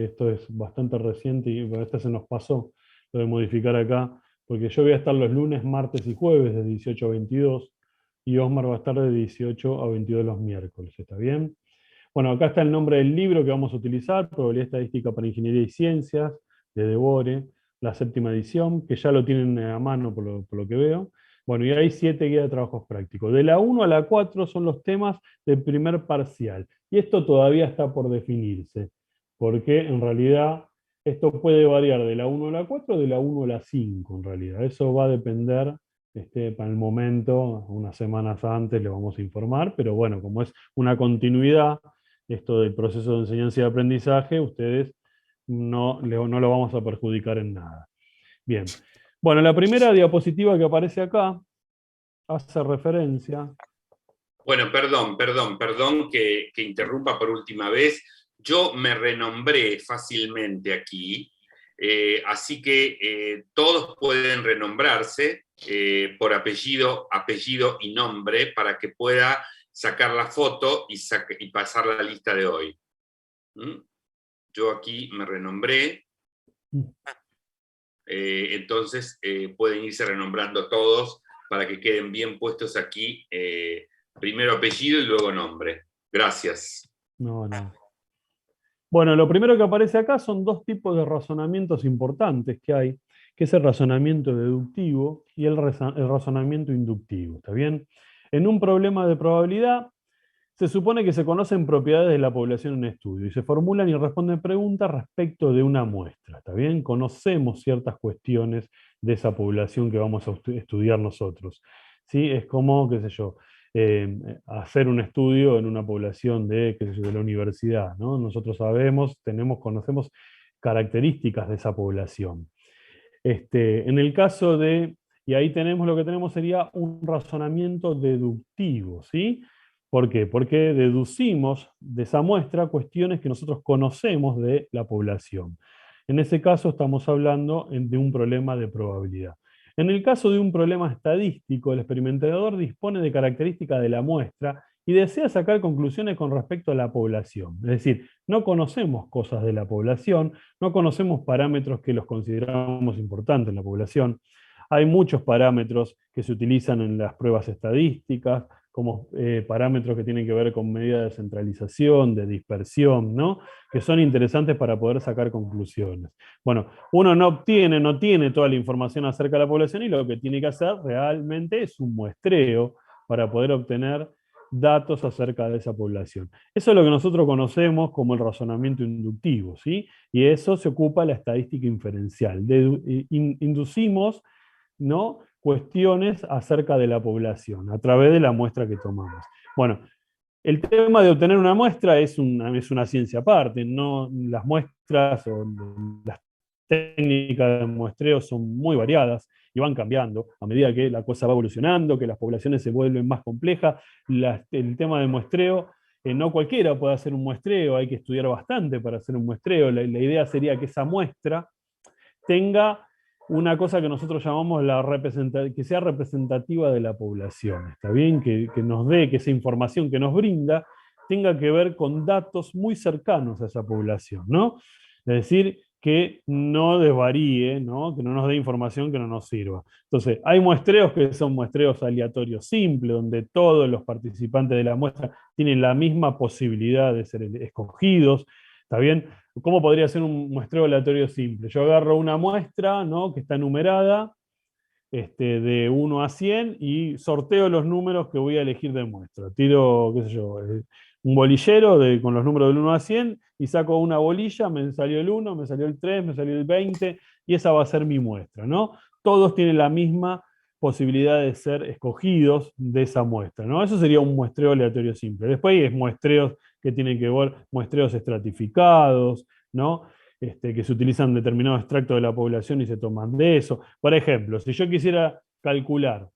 esto es bastante reciente y bueno, se nos pasó lo de modificar acá, porque yo voy a estar los lunes, martes y jueves de 18 a 22, y Osmar va a estar de 18 a 22 los miércoles, ¿está bien? Bueno, acá está el nombre del libro que vamos a utilizar, Probabilidad Estadística para Ingeniería y Ciencias, de Debore, la séptima edición, que ya lo tienen a mano por lo que veo. Bueno, y hay 7 guías de trabajos prácticos. De la 1 a la 4 son los temas del primer parcial. Y esto todavía está por definirse, porque en realidad esto puede variar de la 1 a la 4 o de la 1 a la 5, en realidad. Eso va a depender, para el momento, unas semanas antes le vamos a informar, pero bueno, como es una continuidad, esto del proceso de enseñanza y aprendizaje, ustedes no lo vamos a perjudicar en nada. Bien. Bueno, la primera diapositiva que aparece acá hace referencia. Bueno, perdón que interrumpa por última vez. Yo me renombré fácilmente aquí, así que todos pueden renombrarse por apellido y nombre para que pueda sacar la foto y pasar la lista de hoy. ¿Mm? Yo aquí me renombré, entonces pueden irse renombrando todos para que queden bien puestos aquí, primero apellido y luego nombre. Gracias. No, no. Bueno, lo primero que aparece acá son dos tipos de razonamientos importantes que hay, que es el razonamiento deductivo y el razonamiento inductivo, ¿está bien? En un problema de probabilidad, se supone que se conocen propiedades de la población en estudio y se formulan y responden preguntas respecto de una muestra, ¿está bien? Conocemos ciertas cuestiones de esa población que vamos a estudiar nosotros, ¿sí? Es como, qué sé yo, hacer un estudio en una población de, qué sé yo, de la universidad, ¿no? Nosotros sabemos, conocemos características de esa población. En el caso de, y ahí tenemos lo que tenemos sería un razonamiento deductivo, ¿sí? ¿Por qué? Porque deducimos de esa muestra cuestiones que nosotros conocemos de la población. En ese caso estamos hablando de un problema de probabilidad. En el caso de un problema estadístico, el experimentador dispone de características de la muestra y desea sacar conclusiones con respecto a la población. Es decir, no conocemos cosas de la población, no conocemos parámetros que los consideramos importantes en la población. Hay muchos parámetros que se utilizan en las pruebas estadísticas, como parámetros que tienen que ver con medidas de centralización, de dispersión, ¿no? Que son interesantes para poder sacar conclusiones. Bueno, uno no tiene toda la información acerca de la población y lo que tiene que hacer realmente es un muestreo para poder obtener datos acerca de esa población. Eso es lo que nosotros conocemos como el razonamiento inductivo, ¿sí? Y eso se ocupa la estadística inferencial. Inducimos, ¿no?, cuestiones acerca de la población a través de la muestra que tomamos. Bueno, el tema de obtener una muestra es una ciencia aparte, ¿no? Las muestras o las técnicas de muestreo son muy variadas y van cambiando a medida que la cosa va evolucionando, que las poblaciones se vuelven más complejas. El tema de muestreo, no cualquiera puede hacer un muestreo, hay que estudiar bastante para hacer un muestreo. La idea sería que esa muestra tenga una cosa que nosotros llamamos que sea representativa de la población, ¿está bien? Que nos dé, que esa información que nos brinda tenga que ver con datos muy cercanos a esa población, ¿no? Es decir, que no desvaríe, ¿no? Que no nos dé información que no nos sirva. Entonces, hay muestreos que son muestreos aleatorios simples, donde todos los participantes de la muestra tienen la misma posibilidad de ser escogidos, ¿está bien? ¿Cómo podría ser un muestreo aleatorio simple? Yo agarro una muestra, ¿no?, que está numerada, de 1 a 100 y sorteo los números que voy a elegir de muestra. Tiro, qué sé yo, un bolillero con los números del 1 a 100 y saco una bolilla, me salió el 1, me salió el 3, me salió el 20 y esa va a ser mi muestra, ¿no? Todos tienen la misma posibilidad de ser escogidos de esa muestra, ¿no? Eso sería un muestreo aleatorio simple. Después hay muestreos que tienen que ver, muestreos estratificados, ¿no? Que se utilizan determinados extractos de la población y se toman de eso. Por ejemplo, si yo quisiera calcular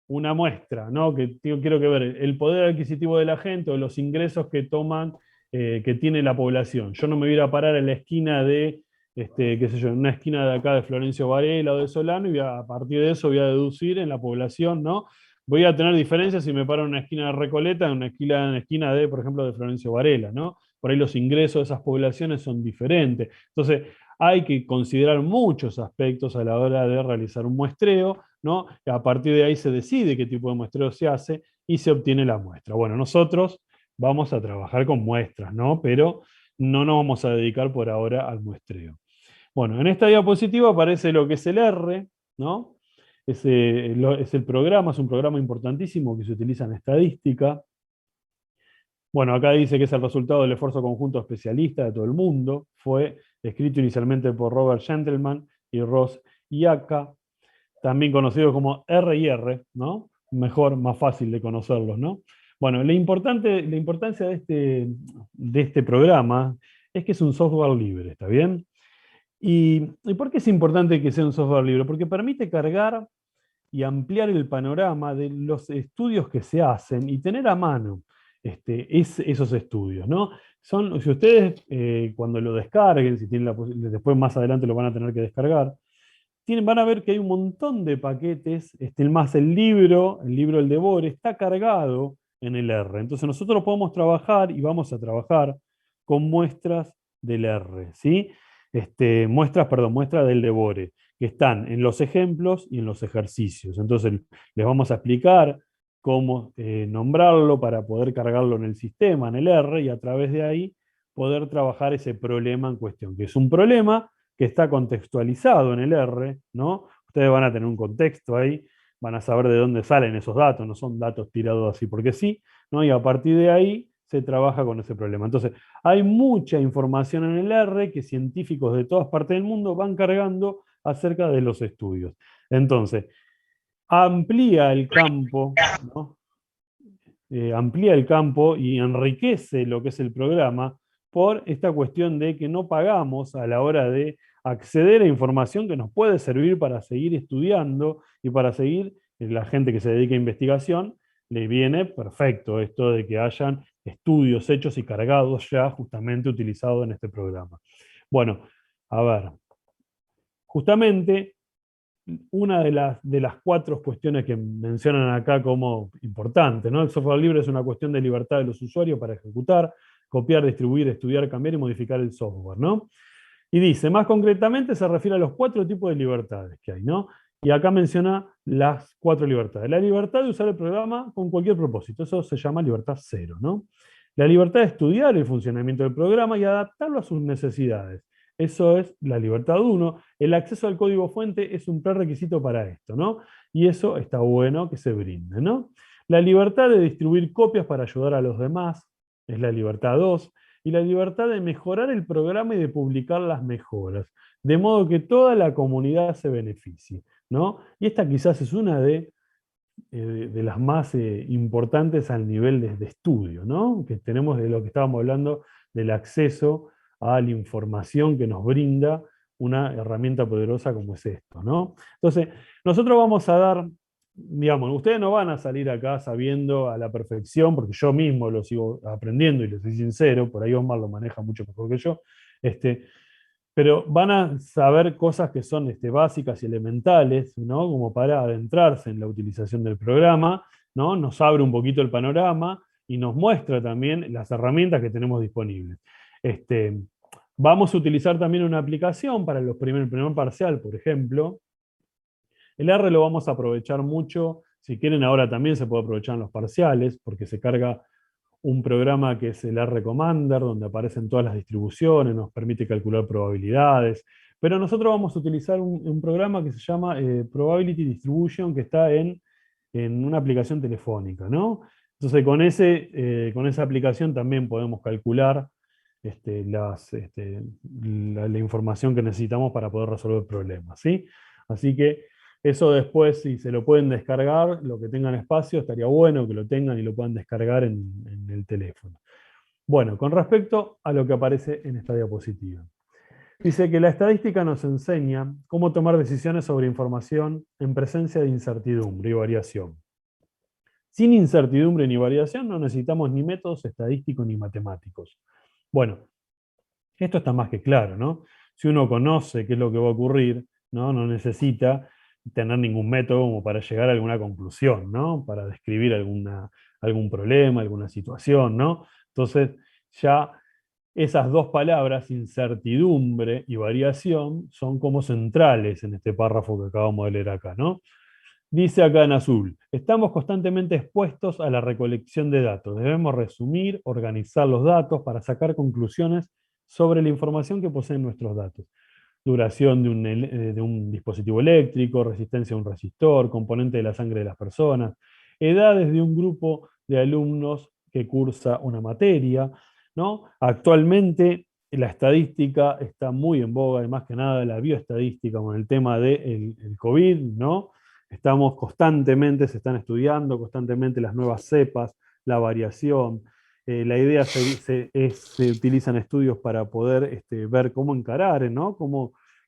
una muestra, ¿no?, que quiero que ver el poder adquisitivo de la gente o los ingresos que toman, que tiene la población. Yo no me voy a ir a parar en la esquina de, qué sé yo, en una esquina de acá de Florencio Varela o de Solano y a partir de eso voy a deducir en la población, ¿no? Voy a tener diferencias si me paro en una esquina de Recoleta, en una esquina de, por ejemplo, de Florencio Varela, ¿no? por ahí los ingresos de esas poblaciones son diferentes. Entonces, hay que considerar muchos aspectos a la hora de realizar un muestreo, ¿no? Y a partir de ahí se decide qué tipo de muestreo se hace y se obtiene la muestra. Bueno, nosotros vamos a trabajar con muestras, ¿no? Pero no nos vamos a dedicar por ahora al muestreo. Bueno, en esta diapositiva aparece lo que es el R, ¿no? Es el programa, es un programa importantísimo que se utiliza en estadística. Bueno, acá dice que es el resultado del esfuerzo conjunto especialista de todo el mundo. Fue escrito inicialmente por Robert Gentleman y Ross Iacca, también conocidos como R y R, ¿no? Mejor, más fácil de conocerlos, ¿no? Bueno, la importancia de este programa es que es un software libre, ¿está bien? ¿Y por qué es importante que sea un software libre? Porque permite cargar y ampliar el panorama de los estudios que se hacen y tener a mano esos estudios, ¿no? Si ustedes cuando lo descarguen, si tienen después más adelante lo van a tener que descargar, van a ver que hay un montón de paquetes, más el libro El Devore, está cargado en el R. Entonces nosotros podemos trabajar y vamos a trabajar con muestras del R, ¿sí? Muestras del Devore, que están en los ejemplos y en los ejercicios. Entonces les vamos a explicar cómo nombrarlo para poder cargarlo en el sistema, en el R, y a través de ahí poder trabajar ese problema en cuestión, que es un problema que está contextualizado en el R, ¿no? Ustedes van a tener un contexto ahí, van a saber de dónde salen esos datos, no son datos tirados así porque sí, ¿no? Y a partir de ahí se trabaja con ese problema. Entonces, hay mucha información en el R que científicos de todas partes del mundo van cargando acerca de los estudios. Entonces, amplía el campo, ¿no? Amplía el campo y enriquece lo que es el programa por esta cuestión de que no pagamos a la hora de acceder a información que nos puede servir para seguir estudiando y para seguir, la gente que se dedica a investigación, le viene perfecto esto de que hayan estudios hechos y cargados ya justamente utilizados en este programa. Bueno, a ver, justamente una de las cuatro cuestiones que mencionan acá como importante, ¿no? El software libre es una cuestión de libertad de los usuarios para ejecutar, copiar, distribuir, estudiar, cambiar y modificar el software, ¿no? Y dice, más concretamente se refiere a los cuatro tipos de libertades que hay, ¿no? Y acá menciona las cuatro libertades. La libertad de usar el programa con cualquier propósito, eso se llama libertad cero, ¿no? La libertad de estudiar el funcionamiento del programa y adaptarlo a sus necesidades. Eso es la libertad 1. El acceso al código fuente es un prerequisito para esto, ¿no? Y eso está bueno que se brinde, ¿no? La libertad de distribuir copias para ayudar a los demás es la libertad 2. Y la libertad de mejorar el programa y de publicar las mejoras, de modo que toda la comunidad se beneficie, ¿no? Y esta quizás es una de las más importantes al nivel de estudio, ¿no? Que tenemos de lo que estábamos hablando del acceso a la información que nos brinda una herramienta poderosa como es esto, ¿no? Entonces, nosotros vamos a dar, digamos, ustedes no van a salir acá sabiendo a la perfección, porque yo mismo lo sigo aprendiendo y les soy sincero, por ahí Omar lo maneja mucho mejor que yo, pero van a saber cosas que son básicas y elementales, ¿no? Como para adentrarse en la utilización del programa, ¿no? Nos abre un poquito el panorama y nos muestra también las herramientas que tenemos disponibles. Vamos a utilizar también una aplicación para el primer parcial, por ejemplo. El R lo vamos a aprovechar mucho, si quieren ahora también se puede aprovechar en los parciales, porque se carga un programa que es el R Commander, donde aparecen todas las distribuciones, nos permite calcular probabilidades, pero nosotros vamos a utilizar un programa que se llama Probability Distribution, que está en una aplicación telefónica, ¿no? Entonces con esa aplicación también podemos calcular la información que necesitamos para poder resolver problemas, ¿sí? Así que eso después, si se lo pueden descargar, lo que tengan espacio, estaría bueno que lo tengan y lo puedan descargar en el teléfono. Bueno, con respecto a lo que aparece en esta diapositiva. Dice que la estadística nos enseña cómo tomar decisiones sobre información en presencia de incertidumbre y variación. Sin incertidumbre ni variación no necesitamos ni métodos estadísticos ni matemáticos. Bueno, esto está más que claro, ¿no? Si uno conoce qué es lo que va a ocurrir, no necesita tener ningún método como para llegar a alguna conclusión, ¿no? Para describir algún problema, alguna situación, ¿no? Entonces, ya Esas dos palabras, incertidumbre y variación, son como centrales en este párrafo que acabamos de leer acá, ¿no? Dice acá en azul, estamos constantemente expuestos a la recolección de datos. Debemos resumir, organizar los datos para sacar conclusiones sobre la información que poseen nuestros datos. Duración de un dispositivo eléctrico, resistencia a un resistor, componente de la sangre de las personas, edades de un grupo de alumnos que cursa una materia, ¿no? Actualmente la estadística está muy en boga, y más que nada la bioestadística con el tema del COVID, ¿no? Estamos constantemente, se están estudiando constantemente las nuevas cepas, la variación. La idea se utilizan estudios para poder ver cómo encarar, ¿no?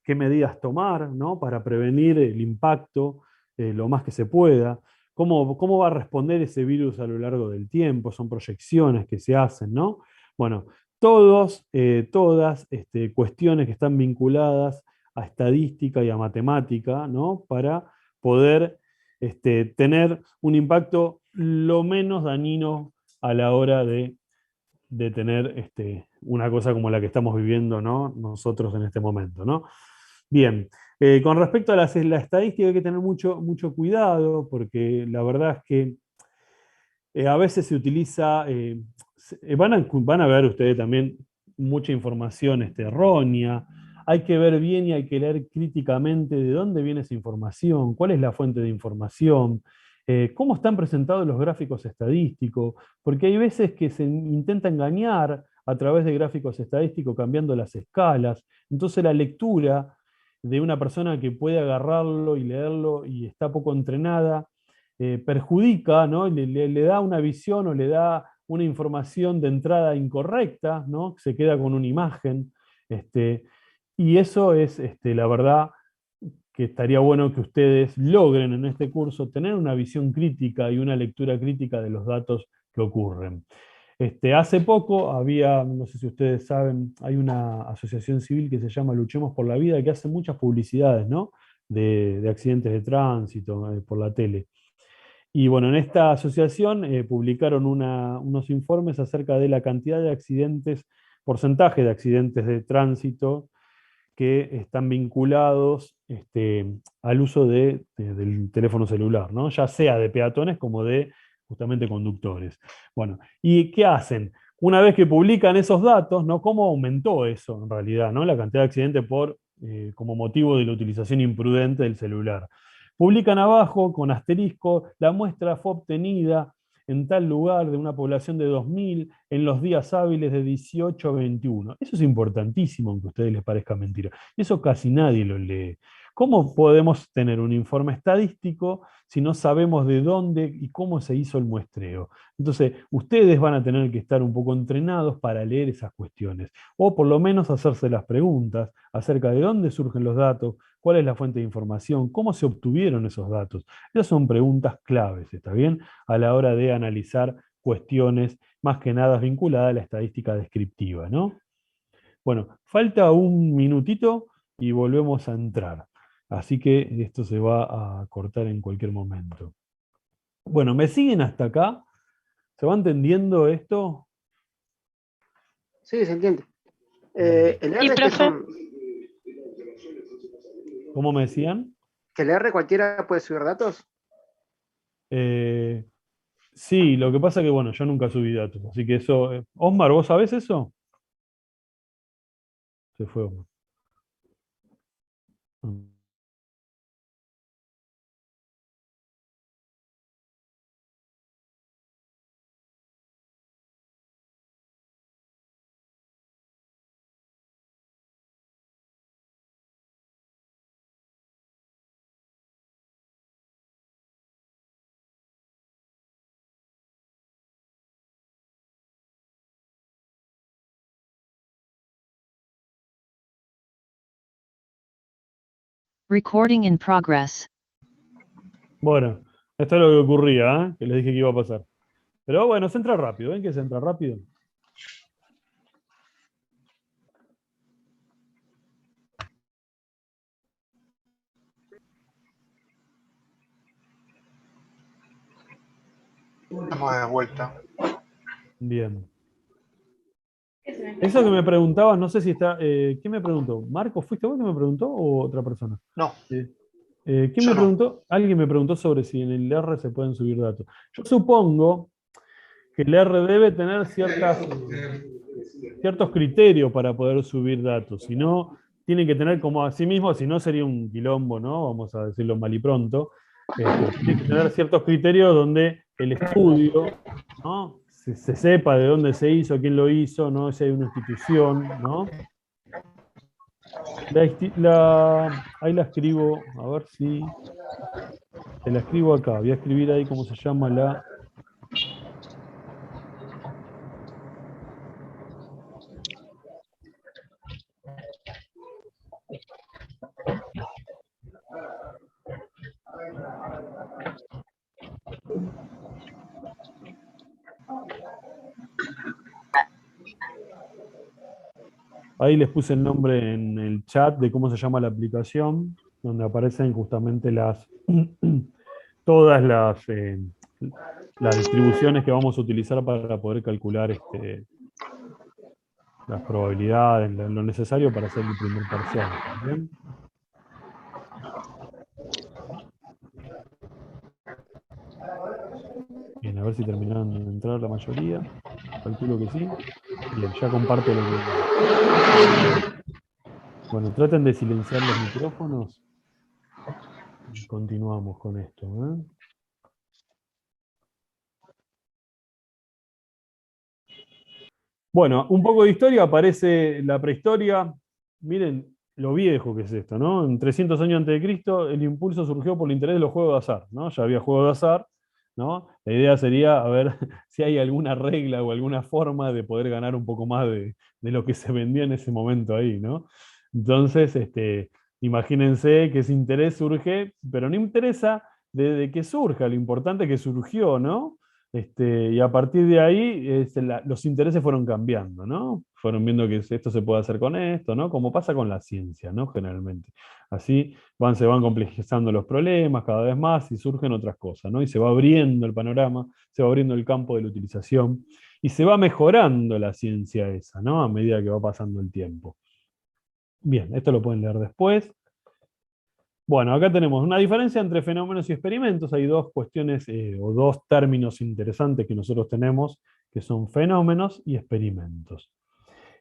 Qué medidas tomar, ¿no? Para prevenir el impacto lo más que se pueda. ¿Cómo va a responder ese virus a lo largo del tiempo? Son proyecciones que se hacen, ¿no? Bueno, todas cuestiones que están vinculadas a estadística y a matemática, ¿no? Para poder tener un impacto lo menos dañino a la hora de tener una cosa como la que estamos viviendo, ¿no? Nosotros en este momento, ¿no? Bien, con respecto a la estadística hay que tener mucho cuidado porque la verdad es que a veces se utiliza, van a ver ustedes también mucha información errónea. Hay que ver bien y hay que leer críticamente de dónde viene esa información, cuál es la fuente de información, cómo están presentados los gráficos estadísticos, porque hay veces que se intenta engañar a través de gráficos estadísticos cambiando las escalas. Entonces la lectura de una persona que puede agarrarlo y leerlo y está poco entrenada, perjudica, ¿no? Le da una visión o le da una información de entrada incorrecta, ¿no? Se queda con una imagen. Y eso es, la verdad, que estaría bueno que ustedes logren en este curso tener una visión crítica y una lectura crítica de los datos que ocurren. Hace poco había, no sé si ustedes saben, hay una asociación civil que se llama Luchemos por la Vida que hace muchas publicidades, ¿no? De accidentes de tránsito por la tele. Y bueno, en esta asociación publicaron unos informes acerca de la cantidad de accidentes, porcentaje de accidentes de tránsito que están vinculados al uso del teléfono celular, ¿no? Ya sea de peatones como de justamente conductores. Bueno, ¿y qué hacen? Una vez que publican esos datos, ¿no? ¿Cómo aumentó eso en realidad, ¿no? La cantidad de accidentes como motivo de la utilización imprudente del celular. Publican abajo con asterisco, la muestra fue obtenida en tal lugar de una población de 2000 en los días hábiles de 18 a 21. Eso es importantísimo, aunque a ustedes les parezca mentira. Eso casi nadie lo lee. ¿Cómo podemos tener un informe estadístico si no sabemos de dónde y cómo se hizo el muestreo? Entonces, ustedes van a tener que estar un poco entrenados para leer esas cuestiones, o por lo menos hacerse las preguntas acerca de dónde surgen los datos, cuál es la fuente de información, cómo se obtuvieron esos datos. Esas son preguntas claves, ¿está bien? A la hora de analizar cuestiones más que nada vinculadas a la estadística descriptiva, ¿no? Bueno, falta un minutito y volvemos a entrar. Así que esto se va a cortar en cualquier momento. Bueno, ¿me siguen hasta acá? ¿Se va entendiendo esto? Sí, se entiende. Bien. El ¿Y R profe? ¿Cómo me decían? que el R cualquiera puede subir datos. Eh, sí, lo que pasa que, bueno, yo nunca subí datos, así que eso... Osmar, ¿vos sabés eso? Se fue Osmar. Mm. Recording in progress. Bueno, esto es lo que ocurría, ¿eh? Que les dije que iba a pasar. Pero bueno, se entra rápido, ¿ven que se entra rápido? Estamos de vuelta. Bien. Eso que me preguntabas, no sé si está. ¿Quién me preguntó? ¿Marco, fuiste vos que me preguntó o otra persona? No, ¿Quién yo me no. preguntó? Alguien me preguntó sobre si en el R se pueden subir datos. Yo supongo que el R debe tener ciertos criterios para poder subir datos. Si no, tiene que tener como a sí mismo, si no sería un quilombo, ¿no? Vamos a decirlo mal y pronto. Tiene que tener ciertos criterios donde el estudio, ¿no? Se sepa de dónde se hizo, quién lo hizo, ¿no? Si hay una institución, ¿no? Ahí la escribo, a ver si. Te la escribo acá. Voy a escribir ahí cómo se llama la. Ahí les puse el nombre en el chat de cómo se llama la aplicación, donde aparecen justamente todas las distribuciones que vamos a utilizar para poder calcular las probabilidades, lo necesario para hacer el primer parcial. ¿Bien? Bien, a ver si terminaron de entrar la mayoría. Calculo que sí. Bien, ya comparto lo que. Bueno, traten de silenciar los micrófonos. Y continuamos con esto. Bueno, un poco de historia, aparece la prehistoria. Miren lo viejo que es esto, ¿no? En 300 años antes de Cristo, el impulso surgió por el interés de los juegos de azar, ¿no? Ya había juegos de azar, ¿no? La idea sería a ver si hay alguna regla o alguna forma de poder ganar un poco más de lo que se vendía en ese momento ahí, ¿no? Entonces, imagínense que ese interés surge, pero no interesa de que surja, lo importante es que surgió, ¿no? Y a partir de ahí los intereses fueron cambiando, ¿no? Fueron viendo que esto se puede hacer con esto, ¿no? Como pasa con la ciencia, ¿no? Generalmente. Así se van complejizando los problemas cada vez más y surgen otras cosas, ¿no? Y se va abriendo el panorama, se va abriendo el campo de la utilización y se va mejorando la ciencia esa, ¿no? A medida que va pasando el tiempo. Bien, esto lo pueden leer después. Bueno, acá tenemos una diferencia entre fenómenos y experimentos. Hay dos cuestiones o dos términos interesantes que nosotros tenemos, que son fenómenos y experimentos.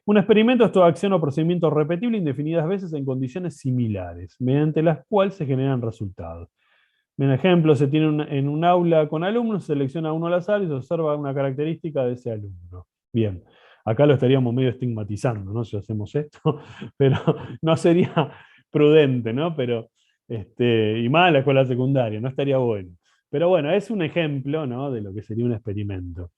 Un experimento es toda acción o procedimiento repetible indefinidas veces en condiciones similares, mediante las cuales se generan resultados. Un ejemplo, se tiene en un aula con alumnos, se selecciona uno al azar y se observa una característica de ese alumno. Bien, acá lo estaríamos medio estigmatizando, ¿no? Si hacemos esto, pero no sería prudente, ¿no? Pero y más en la escuela secundaria, no estaría bueno. Pero bueno, es un ejemplo, ¿no? De lo que sería un experimento.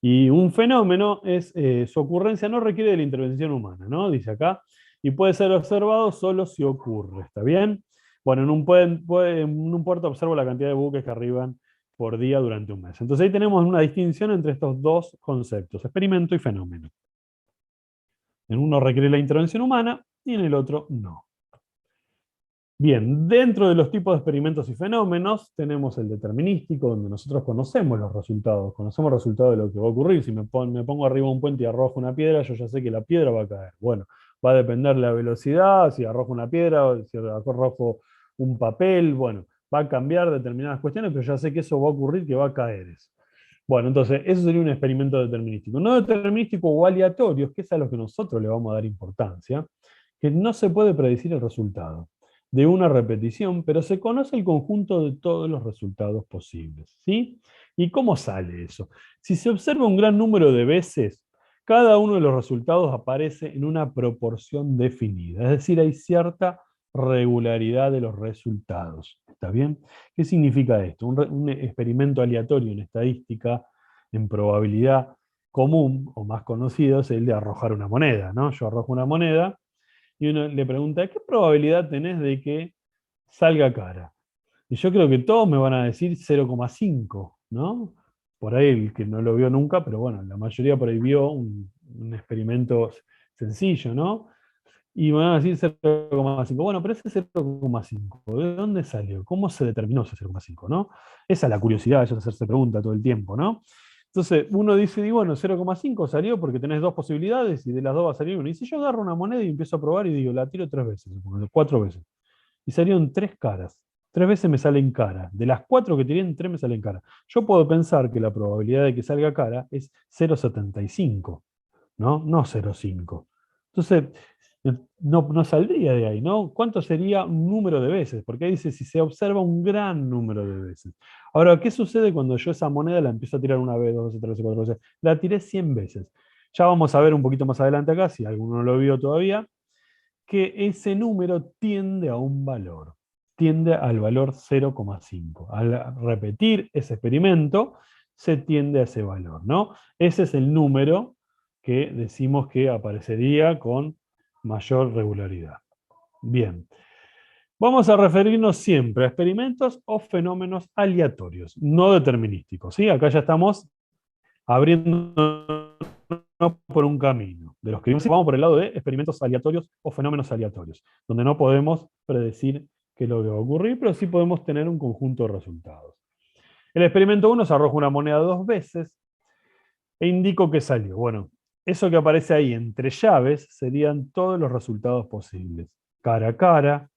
Y un fenómeno es, su ocurrencia no requiere de la intervención humana, ¿no? Dice acá, y puede ser observado solo si ocurre, ¿está bien? Bueno, en un puerto observo la cantidad de buques que arriban por día durante un mes. Entonces ahí tenemos una distinción entre estos dos conceptos, experimento y fenómeno. En uno requiere la intervención humana y en el otro no. Bien, dentro de los tipos de experimentos y fenómenos tenemos el determinístico, donde nosotros conocemos los resultados de lo que va a ocurrir. Si me pongo arriba de un puente y arrojo una piedra, yo ya sé que la piedra va a caer. Bueno, va a depender de la velocidad, si arrojo una piedra, si arrojo un papel, bueno, va a cambiar determinadas cuestiones, pero ya sé que eso va a ocurrir, que va a caer eso. Bueno, entonces, eso sería un experimento determinístico. No determinístico o aleatorio, que es a lo que nosotros le vamos a dar importancia, que no se puede predecir el resultado de una repetición, pero se conoce el conjunto de todos los resultados posibles, ¿sí? ¿Y cómo sale eso? Si se observa un gran número de veces, cada uno de los resultados aparece en una proporción definida, es decir, hay cierta regularidad de los resultados, ¿está bien? ¿Qué significa esto? Un experimento aleatorio en estadística, en probabilidad común, o más conocido, es el de arrojar una moneda, ¿no? Yo arrojo una moneda, y uno le pregunta, ¿qué probabilidad tenés de que salga cara? Y yo creo que todos me van a decir 0,5, ¿no? Por ahí el que no lo vio nunca, pero bueno, la mayoría por ahí vio un experimento sencillo, ¿no? Y me van a decir 0,5. Bueno, pero ese 0,5, ¿de dónde salió? ¿Cómo se determinó ese 0,5, no? Esa es la curiosidad, eso es hacerse pregunta todo el tiempo, ¿no? Entonces, uno dice, y bueno, 0,5 salió porque tenés dos posibilidades y de las dos va a salir una. Y si yo agarro una moneda y empiezo a probar y digo, la tiro 3 veces, supongo, 4 veces. Y salieron 3 caras. 3 veces me salen cara. De las 4 que tiré, 3 me salen cara. Yo puedo pensar que la probabilidad de que salga cara es 0,75, ¿no? No 0,5. Entonces, no saldría de ahí, ¿no? ¿Cuánto sería un número de veces? Porque ahí dice si se observa un gran número de veces. Ahora, ¿qué sucede cuando yo esa moneda la empiezo a tirar una vez, dos veces, tres veces, cuatro veces? La tiré 100 veces. Ya vamos a ver un poquito más adelante acá, si alguno no lo vio todavía, que ese número tiende a un valor. Tiende al valor 0,5. Al repetir ese experimento, se tiende a ese valor, ¿no? Ese es el número que decimos que aparecería con mayor regularidad. Bien. Vamos a referirnos siempre a experimentos o fenómenos aleatorios, no determinísticos, ¿sí? Acá ya estamos abriendo por un camino. De los que vamos por el lado de experimentos aleatorios o fenómenos aleatorios, donde no podemos predecir qué es lo que va a ocurrir, pero sí podemos tener un conjunto de resultados. El experimento 1 se arroja una moneda 2 veces e indico que salió. Bueno, eso que aparece ahí entre llaves serían todos los resultados posibles. Cara a cara,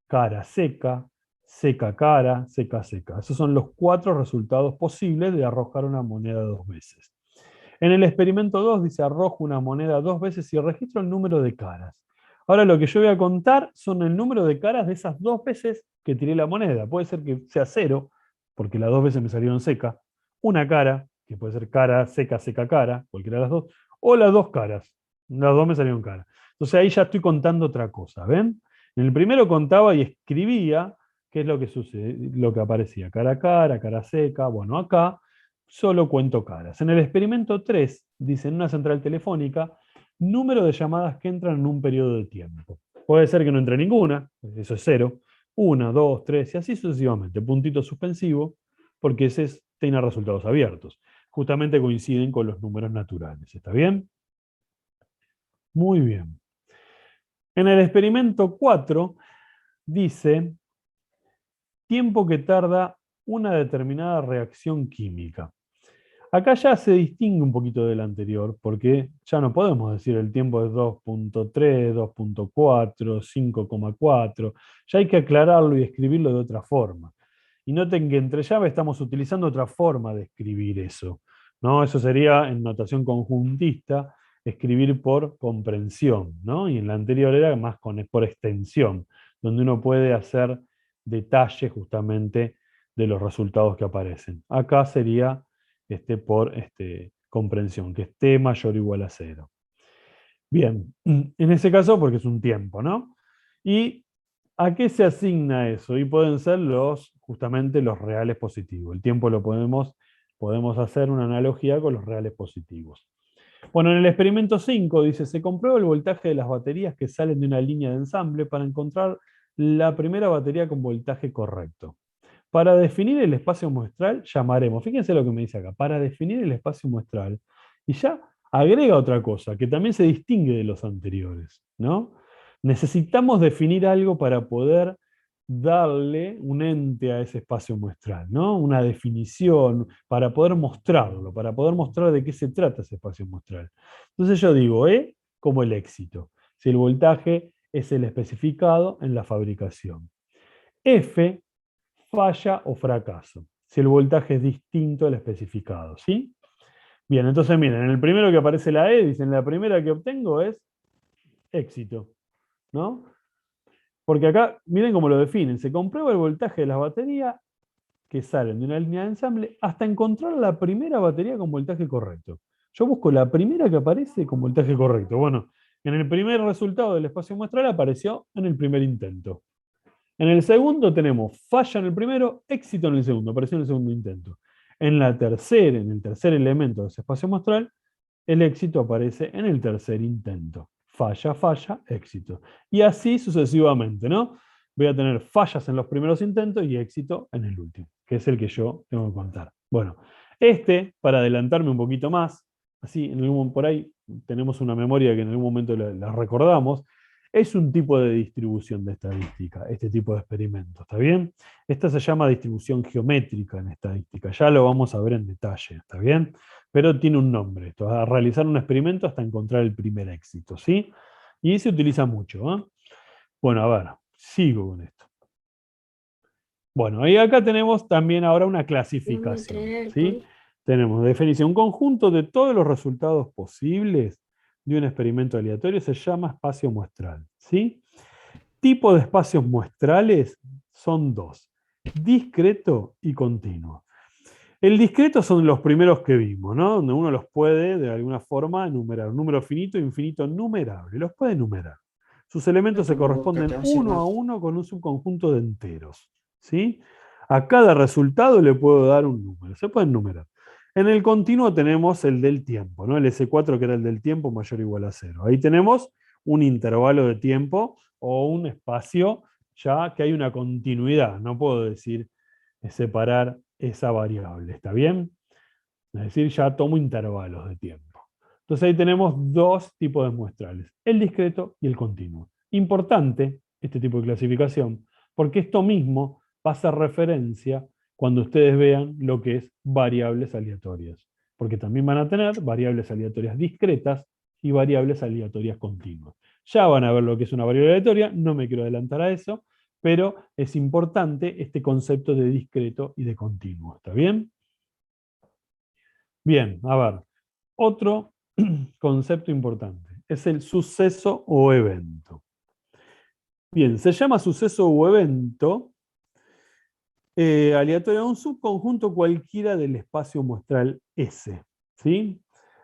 cara seca, seca cara, seca seca. Esos son los 4 resultados posibles de arrojar una moneda 2 veces. En el experimento 2 dice arrojo una moneda 2 veces y registro el número de caras. Ahora lo que yo voy a contar son el número de caras de esas 2 veces que tiré la moneda. Puede ser que sea 0, porque las 2 veces me salieron seca. Una cara, que puede ser cara, seca, seca, cara, cualquiera de las dos. O las 2 caras. Las 2 me salieron cara. Entonces ahí ya estoy contando otra cosa, ¿ven? En el primero contaba y escribía qué es lo que sucede, lo que aparecía. Cara a cara, cara seca. Bueno, acá solo cuento caras. En el experimento 3, dice en una central telefónica, número de llamadas que entran en un periodo de tiempo. Puede ser que no entre ninguna, eso es 0, 1, 2, 3 y así sucesivamente. Puntito suspensivo, porque ese tiene resultados abiertos. Justamente coinciden con los números naturales. ¿Está bien? Muy bien. En el experimento 4 dice tiempo que tarda una determinada reacción química. Acá ya se distingue un poquito del anterior, porque ya no podemos decir el tiempo es 2.3, 2.4, 5,4. Ya hay que aclararlo y escribirlo de otra forma. Y noten que entre llaves estamos utilizando otra forma de escribir eso, ¿no? Eso sería en notación conjuntista, escribir por comprensión, ¿no? Y en la anterior era más por extensión, donde uno puede hacer detalle justamente de los resultados que aparecen. Acá sería por comprensión, que esté mayor o igual a 0. Bien, en ese caso porque es un tiempo, ¿no? ¿Y a qué se asigna eso? Y pueden ser justamente los reales positivos. El tiempo lo podemos hacer una analogía con los reales positivos. Bueno, en el experimento 5 dice, se comprueba el voltaje de las baterías que salen de una línea de ensamble para encontrar la primera batería con voltaje correcto. Para definir el espacio muestral, llamaremos, fíjense lo que me dice acá, para definir el espacio muestral, y ya agrega otra cosa, que también se distingue de los anteriores, ¿no? Necesitamos definir algo para poder darle un ente a ese espacio muestral, ¿no? Una definición, para poder mostrarlo, para poder mostrar de qué se trata ese espacio muestral. Entonces yo digo, E como el éxito, si el voltaje es el especificado en la fabricación. F, falla o fracaso, si el voltaje es distinto al especificado, ¿sí? Bien, entonces miren, en el primero que aparece la E, dicen la primera que obtengo es éxito, ¿no? Porque acá, miren cómo lo definen, se comprueba el voltaje de las baterías que salen de una línea de ensamble hasta encontrar la primera batería con voltaje correcto. Yo busco la primera que aparece con voltaje correcto. Bueno, en el primer resultado del espacio muestral apareció en el primer intento. En el segundo tenemos falla en el primero, éxito en el segundo, apareció en el segundo intento. En el tercer elemento de ese espacio muestral, el éxito aparece en el tercer intento. Falla, falla, éxito. Y así sucesivamente, ¿no? Voy a tener fallas en los primeros intentos y éxito en el último, que es el que yo tengo que contar. Bueno, para adelantarme un poquito más, así por ahí tenemos una memoria que en algún momento la recordamos, Es un tipo de distribución de estadística, este tipo de experimentos, ¿está bien? Esta se llama distribución geométrica en estadística, ya lo vamos a ver en detalle, ¿está bien? Pero tiene un nombre esto, a realizar un experimento hasta encontrar el primer éxito, ¿sí? Y se utiliza mucho, ¿eh? Bueno, a ver, sigo con esto. Bueno, y acá tenemos también ahora una clasificación, ¿sí? Tenemos definición, un conjunto de todos los resultados posibles de un experimento aleatorio se llama espacio muestral, ¿sí? Tipo de espacios muestrales son dos, discreto y continuo. El discreto son los primeros que vimos, ¿no? Donde uno los puede, de alguna forma, enumerar. Un número finito e infinito numerable. Los puede enumerar. Sus elementos se corresponden uno a uno con un subconjunto de enteros, ¿sí? A cada resultado le puedo dar un número. Se pueden numerar. En el continuo tenemos el del tiempo, ¿no? El S4, que era el del tiempo, mayor o igual a 0. Ahí tenemos un intervalo de tiempo o un espacio ya que hay una continuidad. No puedo decir separar esa variable, ¿está bien? Es decir, ya tomo intervalos de tiempo. Entonces ahí tenemos dos tipos de muestrales, el discreto y el continuo. Importante este tipo de clasificación, porque esto mismo va a hacer referencia cuando ustedes vean lo que es variables aleatorias, porque también van a tener variables aleatorias discretas y variables aleatorias continuas. Ya van a ver lo que es una variable aleatoria, no me quiero adelantar a eso, pero es importante este concepto de discreto y de continuo, ¿está bien? Bien, a ver, otro concepto importante es el suceso o evento. Bien, se llama suceso o evento aleatorio a un subconjunto cualquiera del espacio muestral S, ¿sí?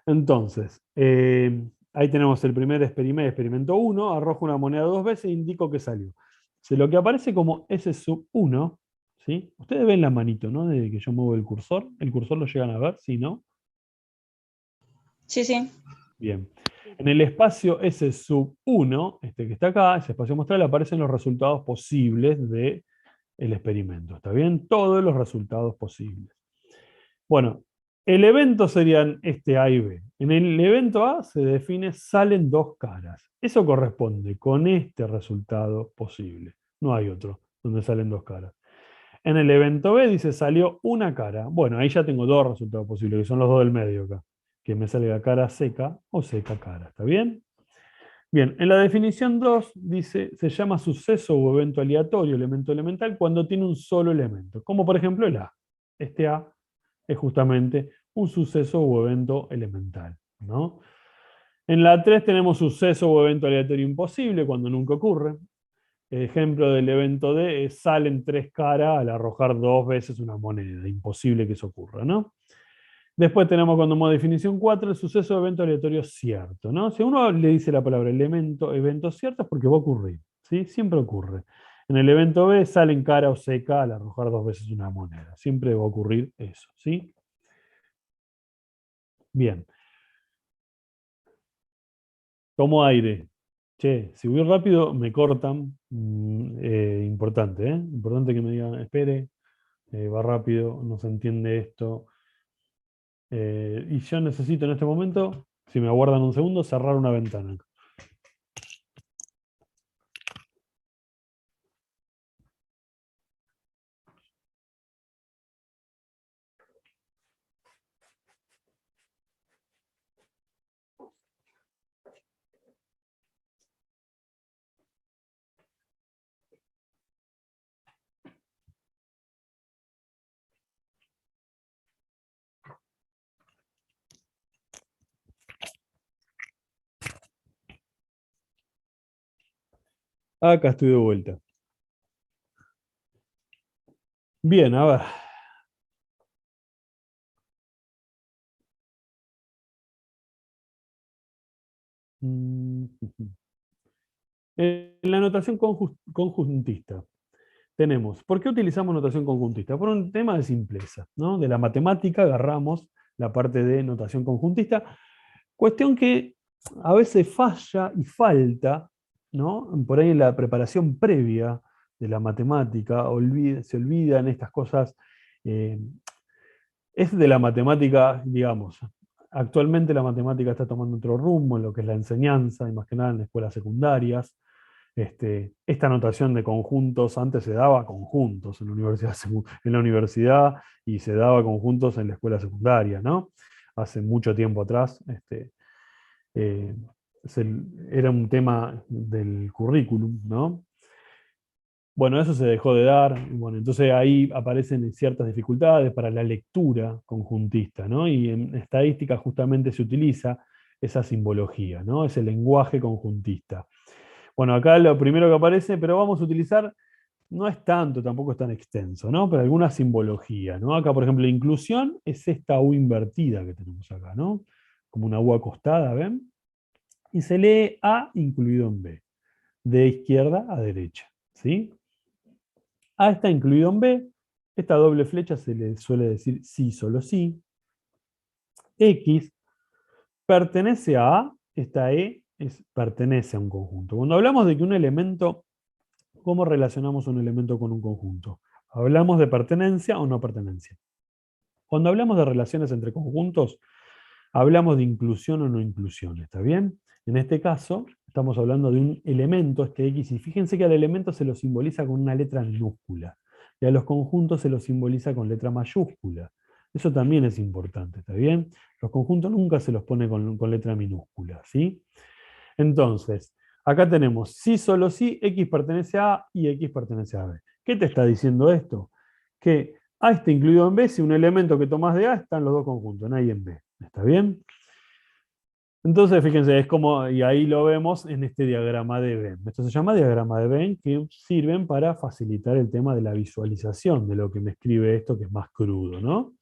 Entonces, ahí tenemos el primer experimento 1, arrojo una moneda 2 veces e indico que salió. Si lo que aparece como S sub 1, ¿sí? Ustedes ven la manito, ¿no? Desde que yo muevo el cursor lo llegan a ver, ¿sí, no? Sí, sí. Bien. En el espacio S sub 1, este que está acá, ese espacio muestral, aparecen los resultados posibles del experimento. ¿Está bien? Todos los resultados posibles. Bueno, el evento serían este A y B. En el evento A se define salen dos caras. Eso corresponde con este resultado posible. No hay otro donde salen dos caras. En el evento B dice salió una cara. Bueno, ahí ya tengo dos resultados posibles, que son los dos del medio acá. Que me salga cara seca o seca cara. ¿Está bien? Bien, en la definición 2 dice, se llama suceso o evento aleatorio, elemento elemental, cuando tiene un solo elemento. Como por ejemplo el A. Este A es justamente un suceso o evento elemental, ¿no? En la 3 tenemos suceso o evento aleatorio imposible, cuando nunca ocurre. El ejemplo del evento D es salen tres caras al arrojar dos veces una moneda. Imposible que eso ocurra, ¿no? Después tenemos como definición 4 el suceso o evento aleatorio cierto, ¿no? Si uno le dice la palabra elemento, evento cierto es porque va a ocurrir, ¿sí? Siempre ocurre. En el evento B salen cara o seca al arrojar dos veces una moneda. Siempre va a ocurrir eso, ¿sí? Bien. Tomo aire. Che, si voy rápido me cortan. Importante, ¿eh? Importante que me digan, espere, va rápido, no se entiende esto. Y yo necesito en este momento, si me aguardan un segundo, cerrar una ventana. Acá estoy de vuelta. Bien, a ver. En la notación conjuntista tenemos, ¿por qué utilizamos notación conjuntista? Por un tema de simpleza, ¿no? De la matemática agarramos la parte de notación conjuntista, cuestión que a veces falla y falta, ¿no? Por ahí en la preparación previa de la matemática se olvidan estas cosas. Es de la matemática, digamos, actualmente la matemática está tomando otro rumbo en lo que es la enseñanza, y más que nada en escuelas secundarias. Esta notación de conjuntos antes se daba conjuntos en la universidad, en la universidad y se daba conjuntos en la escuela secundaria, ¿no? Hace mucho tiempo atrás eh, era un tema del currículum, ¿no? Bueno, eso se dejó de dar, y bueno, entonces ahí aparecen ciertas dificultades para la lectura conjuntista, ¿no? Y en estadística justamente se utiliza esa simbología, ¿no? Ese lenguaje conjuntista. Bueno, acá lo primero que aparece, pero vamos a utilizar, no es tanto, tampoco es tan extenso, ¿no? Pero alguna simbología, ¿no? Acá, por ejemplo, la inclusión es esta U invertida que tenemos acá, ¿no? Como una U acostada, ¿ven? Y se lee A incluido en B, de izquierda a derecha, ¿sí? A está incluido en B, esta doble flecha se le suele decir sí, solo sí. X pertenece a A, esta E pertenece a un conjunto. Cuando hablamos de que un elemento, ¿cómo relacionamos un elemento con un conjunto? Hablamos de pertenencia o no pertenencia. Cuando hablamos de relaciones entre conjuntos, hablamos de inclusión o no inclusión, ¿está bien? En este caso, estamos hablando de un elemento, este X, y fíjense que al elemento se lo simboliza con una letra minúscula, y a los conjuntos se lo simboliza con letra mayúscula. Eso también es importante, ¿está bien? Los conjuntos nunca se los pone con letra minúscula, ¿sí? Entonces, acá tenemos sí, solo sí, X pertenece a A y X pertenece a B. ¿Qué te está diciendo esto? Que A está incluido en B si un elemento que tomás de A está en los dos conjuntos, en A y en B. ¿Está bien? Entonces, fíjense, es como, y ahí lo vemos en este diagrama de Venn. Esto se llama diagrama de Venn, que sirven para facilitar el tema de la visualización de lo que me escribe esto, que es más crudo, ¿no?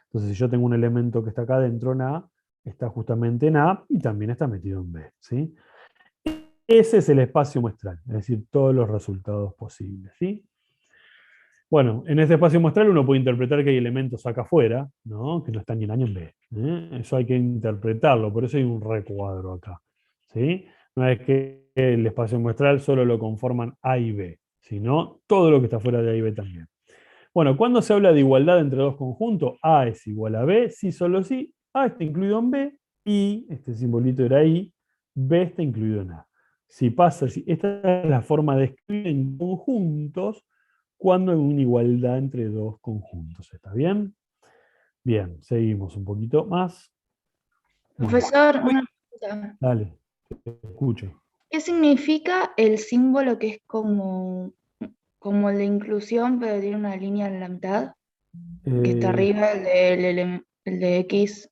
Entonces, si yo tengo un elemento que está acá dentro en A, está justamente en A y también está metido en B, ¿sí? Ese es el espacio muestral, es decir, todos los resultados posibles, ¿sí? Bueno, en ese espacio muestral uno puede interpretar que hay elementos acá afuera, ¿no? Que no están ni en A ni en B. Eso hay que interpretarlo, por eso hay un recuadro acá, ¿sí? No es que el espacio muestral solo lo conforman A y B, sino todo lo que está fuera de A y B también. Bueno, cuando se habla de igualdad entre dos conjuntos, A es igual a B, sí, solo sí, A está incluido en B, y, este simbolito era I, B está incluido en A. Si pasa, esta es la forma de escribir en conjuntos cuando hay una igualdad entre dos conjuntos. ¿Está bien? Bien, seguimos un poquito más. Profesor, una pregunta. Dale, te escucho. ¿Qué significa el símbolo que es como el de inclusión, pero tiene una línea en la mitad? Que está Eh, arriba, el de X.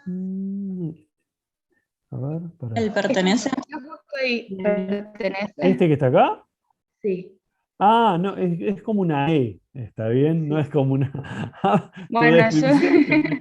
mm, a ver, para. ¿El pertenece? ¿Pertenece? ¿Este que está acá? Sí. Ah, no, es como una E, ¿está bien? No es como una... Tu Bueno, descripción...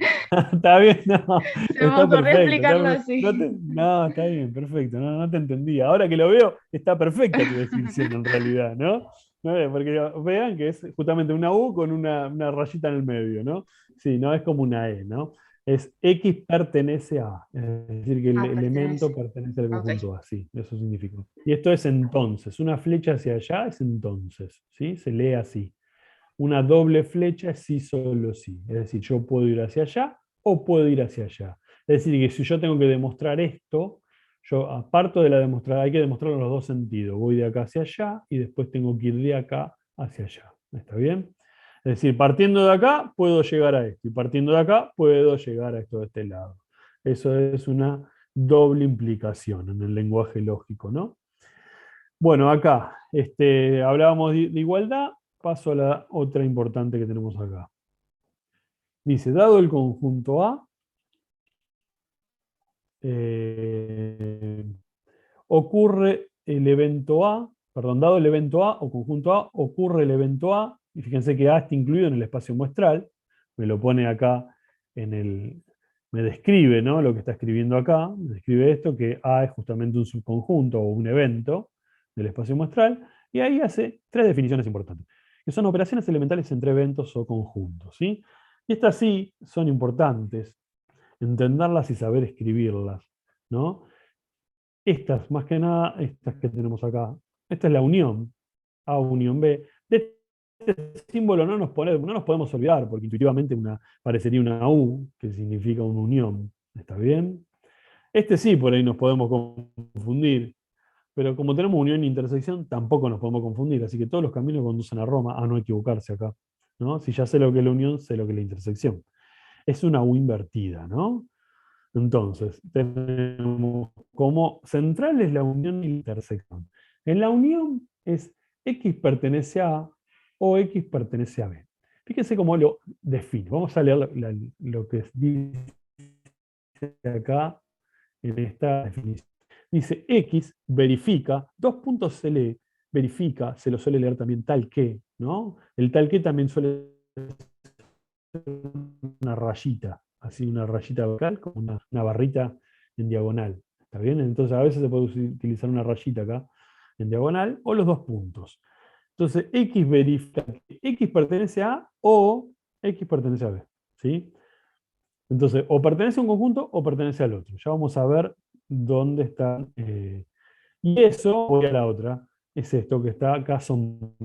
Está bien, no, se me está ocurrió perfecto. explicarlo así. No, está bien, perfecto, no te entendía. Ahora que lo veo, está perfecta tu descripción en realidad, ¿no? Porque vean que es justamente una U con una rayita en el medio, ¿no? Sí, no es como una E, ¿no? Es X pertenece a, es decir, que el elemento pertenece al conjunto A, sí, eso significa. Y esto es entonces, una flecha hacia allá es entonces, ¿sí? Se lee así. Una doble flecha es sí, solo sí. Es decir, yo puedo ir hacia allá o puedo ir hacia allá. Es decir, que si yo tengo que demostrar esto, yo aparto de la demostración, hay que demostrarlo en los dos sentidos. Voy de acá hacia allá y después tengo que ir de acá hacia allá. ¿Está bien? Es decir, partiendo de acá puedo llegar a esto y partiendo de acá puedo llegar a esto de este lado. Eso es una doble implicación en el lenguaje lógico, ¿no? Bueno, acá hablábamos de igualdad, paso a la otra importante que tenemos acá. Dice, dado el conjunto A, ocurre el evento A, perdón, dado el evento A o conjunto A, ocurre el evento A, y fíjense que A está incluido en el espacio muestral, me lo pone acá me describe, ¿no? Lo que está escribiendo acá, me describe esto, que A es justamente un subconjunto o un evento del espacio muestral, y ahí hace tres definiciones importantes, que son operaciones elementales entre eventos o conjuntos, ¿sí? Y estas sí son importantes, entenderlas y saber escribirlas, ¿no? Estas, más que nada, estas que tenemos acá, esta es la unión, A unión B. De este símbolo no nos podemos olvidar, porque intuitivamente parecería una U, que significa una unión. ¿Está bien? Este sí, por ahí nos podemos confundir, pero como tenemos unión e intersección, tampoco nos podemos confundir, así que todos los caminos conducen a Roma, a no equivocarse acá, ¿no? Si ya sé lo que es la unión, sé lo que es la intersección. Es una U invertida, ¿no? Entonces, tenemos como centrales la unión y la intersección. En la unión es X pertenece a A o X pertenece a B. Fíjense cómo lo define. Vamos a leer lo que dice acá en esta definición. Dice X verifica, dos puntos se lee, verifica, se lo suele leer también tal que, ¿no? El tal que también suele ser una rayita, así una rayita vocal, como una barrita en diagonal. ¿Está bien? Entonces a veces se puede utilizar una rayita acá en diagonal o los dos puntos. Entonces X verifica que X pertenece a A o X pertenece a B. ¿Sí? Entonces, o pertenece a un conjunto o pertenece al otro. Ya vamos a ver dónde están. Y eso, voy a la otra, es esto que está acá sombreado.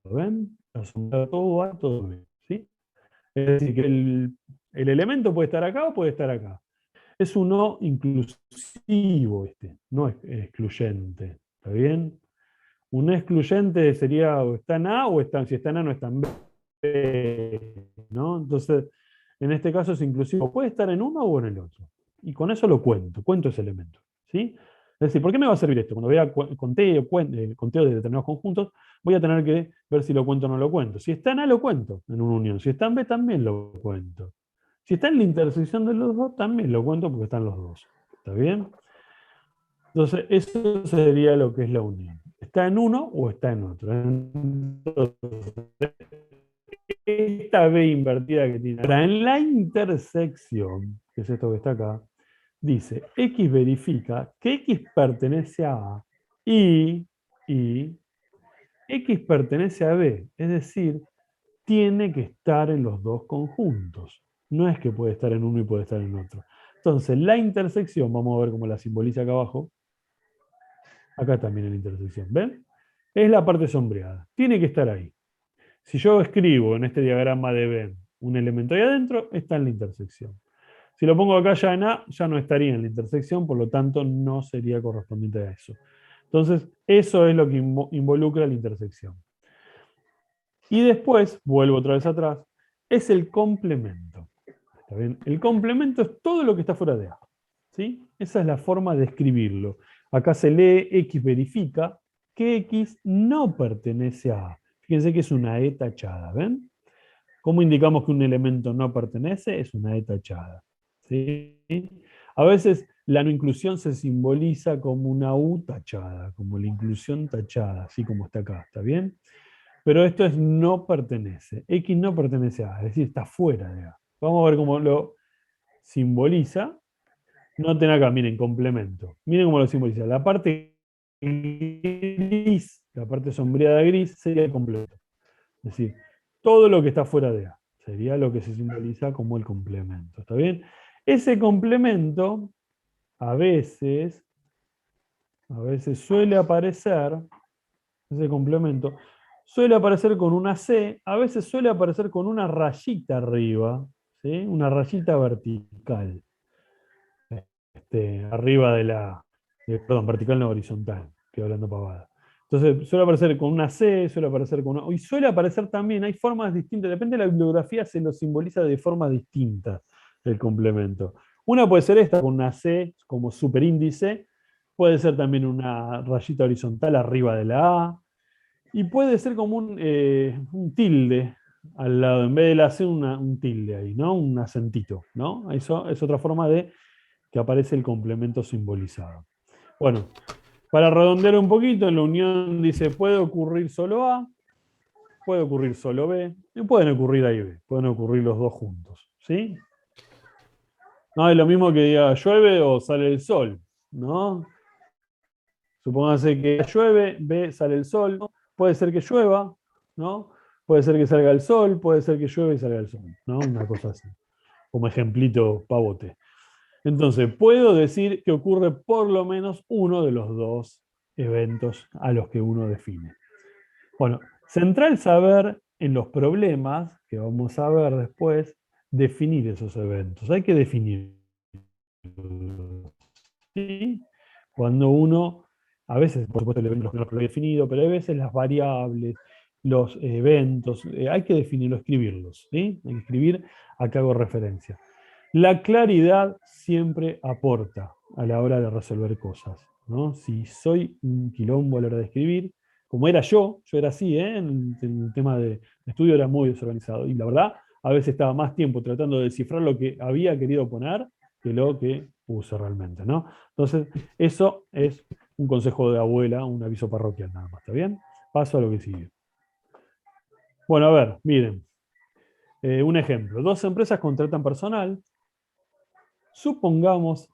¿Ven? Está sombreado todo A, todo B. ¿Sí? Es decir, que el elemento puede estar acá o puede estar acá. Es un no inclusivo este, no es excluyente. ¿Está bien? Un no excluyente sería o está en A o está, si está en A no está en B. ¿No? Entonces, en este caso es inclusivo. Puede estar en uno o en el otro. Y con eso lo cuento ese elemento. ¿Sí? Es decir, ¿por qué me va a servir esto? Cuando vea conteo de determinados conjuntos, voy a tener que ver si lo cuento o no lo cuento. Si está en A, lo cuento en una unión. Si está en B, también lo cuento. Si está en la intersección de los dos, también lo cuento porque están los dos. ¿Está bien? Entonces, eso sería lo que es la unión. ¿Está en uno o está en otro? Entonces, esta B invertida que tiene. Ahora, en la intersección, que es esto que está acá, dice, X verifica que X pertenece a A y X pertenece a B. Es decir, tiene que estar en los dos conjuntos. No es que puede estar en uno y puede estar en otro. Entonces, la intersección, vamos a ver cómo la simboliza acá abajo. Acá también en la intersección, ¿ven? Es la parte sombreada. Tiene que estar ahí. Si yo escribo en este diagrama de Venn un elemento ahí adentro, está en la intersección. Si lo pongo acá ya en A, ya no estaría en la intersección, por lo tanto no sería correspondiente a eso. Entonces, eso es lo que involucra la intersección. Y después, vuelvo otra vez atrás, es el complemento. ¿Está bien? El complemento es todo lo que está fuera de A. ¿Sí? Esa es la forma de escribirlo. Acá se lee X verifica que X no pertenece a A. Fíjense que es una E tachada, ¿ven? ¿Cómo indicamos que un elemento no pertenece? Es una E tachada. ¿Sí? A veces la no inclusión se simboliza como una U tachada, como la inclusión tachada, así como está acá, ¿está bien? Pero esto es no pertenece. X no pertenece a A, es decir, está fuera de A. Vamos a ver cómo lo simboliza. Noten acá, miren, complemento. Miren cómo lo simboliza. La parte gris, la parte sombreada gris, sería el complemento. Es decir, todo lo que está fuera de A sería lo que se simboliza como el complemento. ¿Está bien? Ese complemento a veces suele aparecer, ese complemento, suele aparecer con una C, a veces suele aparecer con una rayita arriba, ¿sí? Una rayita vertical. Arriba de la, perdón, vertical no horizontal, estoy hablando pavada. Entonces suele aparecer con una C, suele aparecer con una... Y suele aparecer también, hay formas distintas, depende de la bibliografía, se lo simboliza de formas distintas el complemento. Una puede ser esta, con una C como superíndice, puede ser también una rayita horizontal arriba de la A, y puede ser como un tilde al lado, en vez de la C un tilde ahí, ¿no? Un acentito, ¿no? Eso es otra forma de que aparece el complemento simbolizado. Bueno, para redondear un poquito, en la unión dice, puede ocurrir solo A, puede ocurrir solo B, y pueden ocurrir A y B, pueden ocurrir los dos juntos, ¿sí? No es lo mismo que diga llueve o sale el sol, ¿no? Supóngase que llueve, B sale el sol, puede ser que llueva, ¿no? Puede ser que salga el sol, puede ser que llueva y salga el sol, ¿no? Una cosa así, como ejemplito pavote. Entonces, puedo decir que ocurre por lo menos uno de los dos eventos a los que uno define. Bueno, central saber en los problemas, que vamos a ver después, definir esos eventos. Hay que definirlos. ¿Sí? Cuando uno, a veces, por supuesto, el evento lo he definido, pero a veces las variables, los eventos, hay que definirlo, escribirlos, ¿sí? Hay que escribir a qué hago referencia. La claridad siempre aporta a la hora de resolver cosas, ¿no? Si soy un quilombo a la hora de escribir, como era yo era así, ¿eh? En el tema de estudio era muy desorganizado. Y la verdad, a veces estaba más tiempo tratando de descifrar lo que había querido poner que lo que puse realmente, ¿no? Entonces, eso es un consejo de abuela, un aviso parroquial nada más, ¿está bien? Paso a lo que sigue. Bueno, a ver, miren. Un ejemplo. Dos empresas contratan personal. Supongamos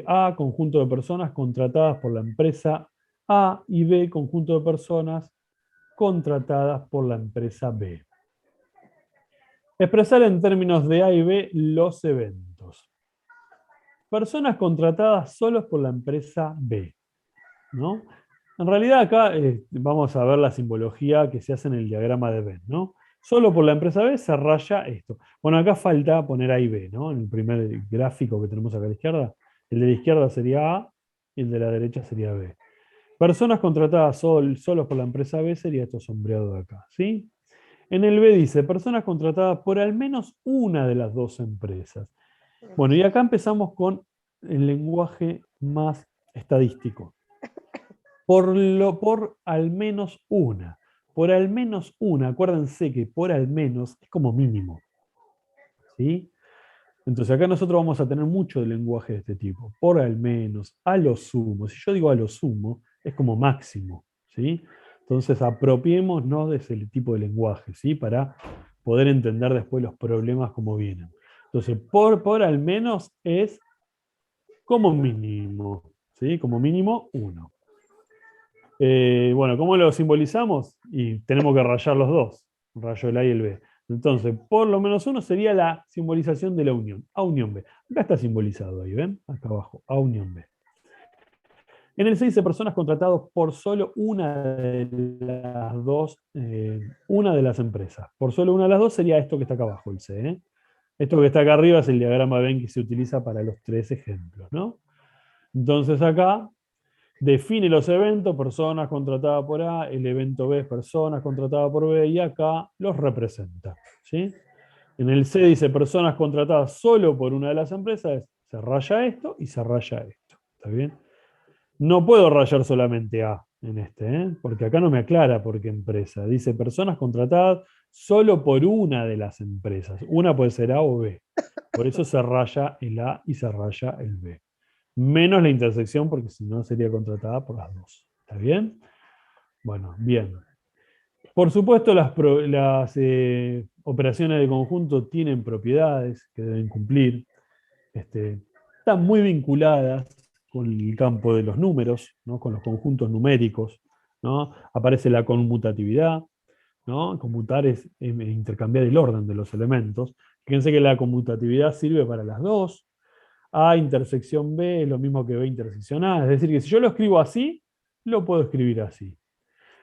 A, conjunto de personas contratadas por la empresa A, y B, conjunto de personas contratadas por la empresa B. Expresar en términos de A y B los eventos. Personas contratadas solos por la empresa B, ¿no? En realidad acá vamos a ver la simbología que se hace en el diagrama de Venn, ¿no? Solo por la empresa B se raya esto. Bueno, acá falta poner A y B, ¿no? En el primer gráfico que tenemos acá a la izquierda, el de la izquierda sería A y el de la derecha sería B. Personas contratadas solos por la empresa B sería esto sombreado de acá, ¿sí? En el B dice, personas contratadas por al menos una de las dos empresas. Bueno, y acá empezamos con el lenguaje más estadístico. Por al menos una. Por al menos una. Acuérdense que por al menos es como mínimo. ¿Sí? Entonces acá nosotros vamos a tener mucho de lenguaje de este tipo. Por al menos, a lo sumo. Si yo digo a lo sumo, es como máximo. ¿Sí? Entonces apropiémonos de ese tipo de lenguaje, ¿sí? Para poder entender después los problemas como vienen. Entonces, por al menos es como mínimo. ¿Sí? Como mínimo uno. Bueno, ¿cómo lo simbolizamos? Y tenemos que rayar los dos. Rayo el A y el B. Entonces, por lo menos uno sería la simbolización de la unión. A unión B. Acá está simbolizado ahí, ¿ven? Acá abajo. A unión B. En el C dice personas contratadas por solo una de las dos, una de las empresas. Por solo una de las dos sería esto que está acá abajo, el C. ¿Eh? Esto que está acá arriba es el diagrama Venn que se utiliza para los tres ejemplos, ¿no? Entonces acá define los eventos, personas contratadas por A, el evento B es personas contratadas por B, y acá los representa, ¿sí? En el C dice personas contratadas solo por una de las empresas, se raya esto y se raya esto, ¿está bien? No puedo rayar solamente A en este, porque acá no me aclara por qué empresa. Dice personas contratadas solo por una de las empresas. Una puede ser A o B. Por eso se raya el A y se raya el B. Menos la intersección, porque si no sería contratada por las dos. ¿Está bien? Bueno, bien. Por supuesto, las operaciones de conjunto tienen propiedades que deben cumplir. Están muy vinculadas con el campo de los números, ¿no? Con los conjuntos numéricos, ¿no? Aparece la conmutatividad, ¿no? Conmutar es intercambiar el orden de los elementos. Fíjense que la conmutatividad sirve para las dos. A intersección B es lo mismo que B intersección A. Es decir, que si yo lo escribo así, lo puedo escribir así.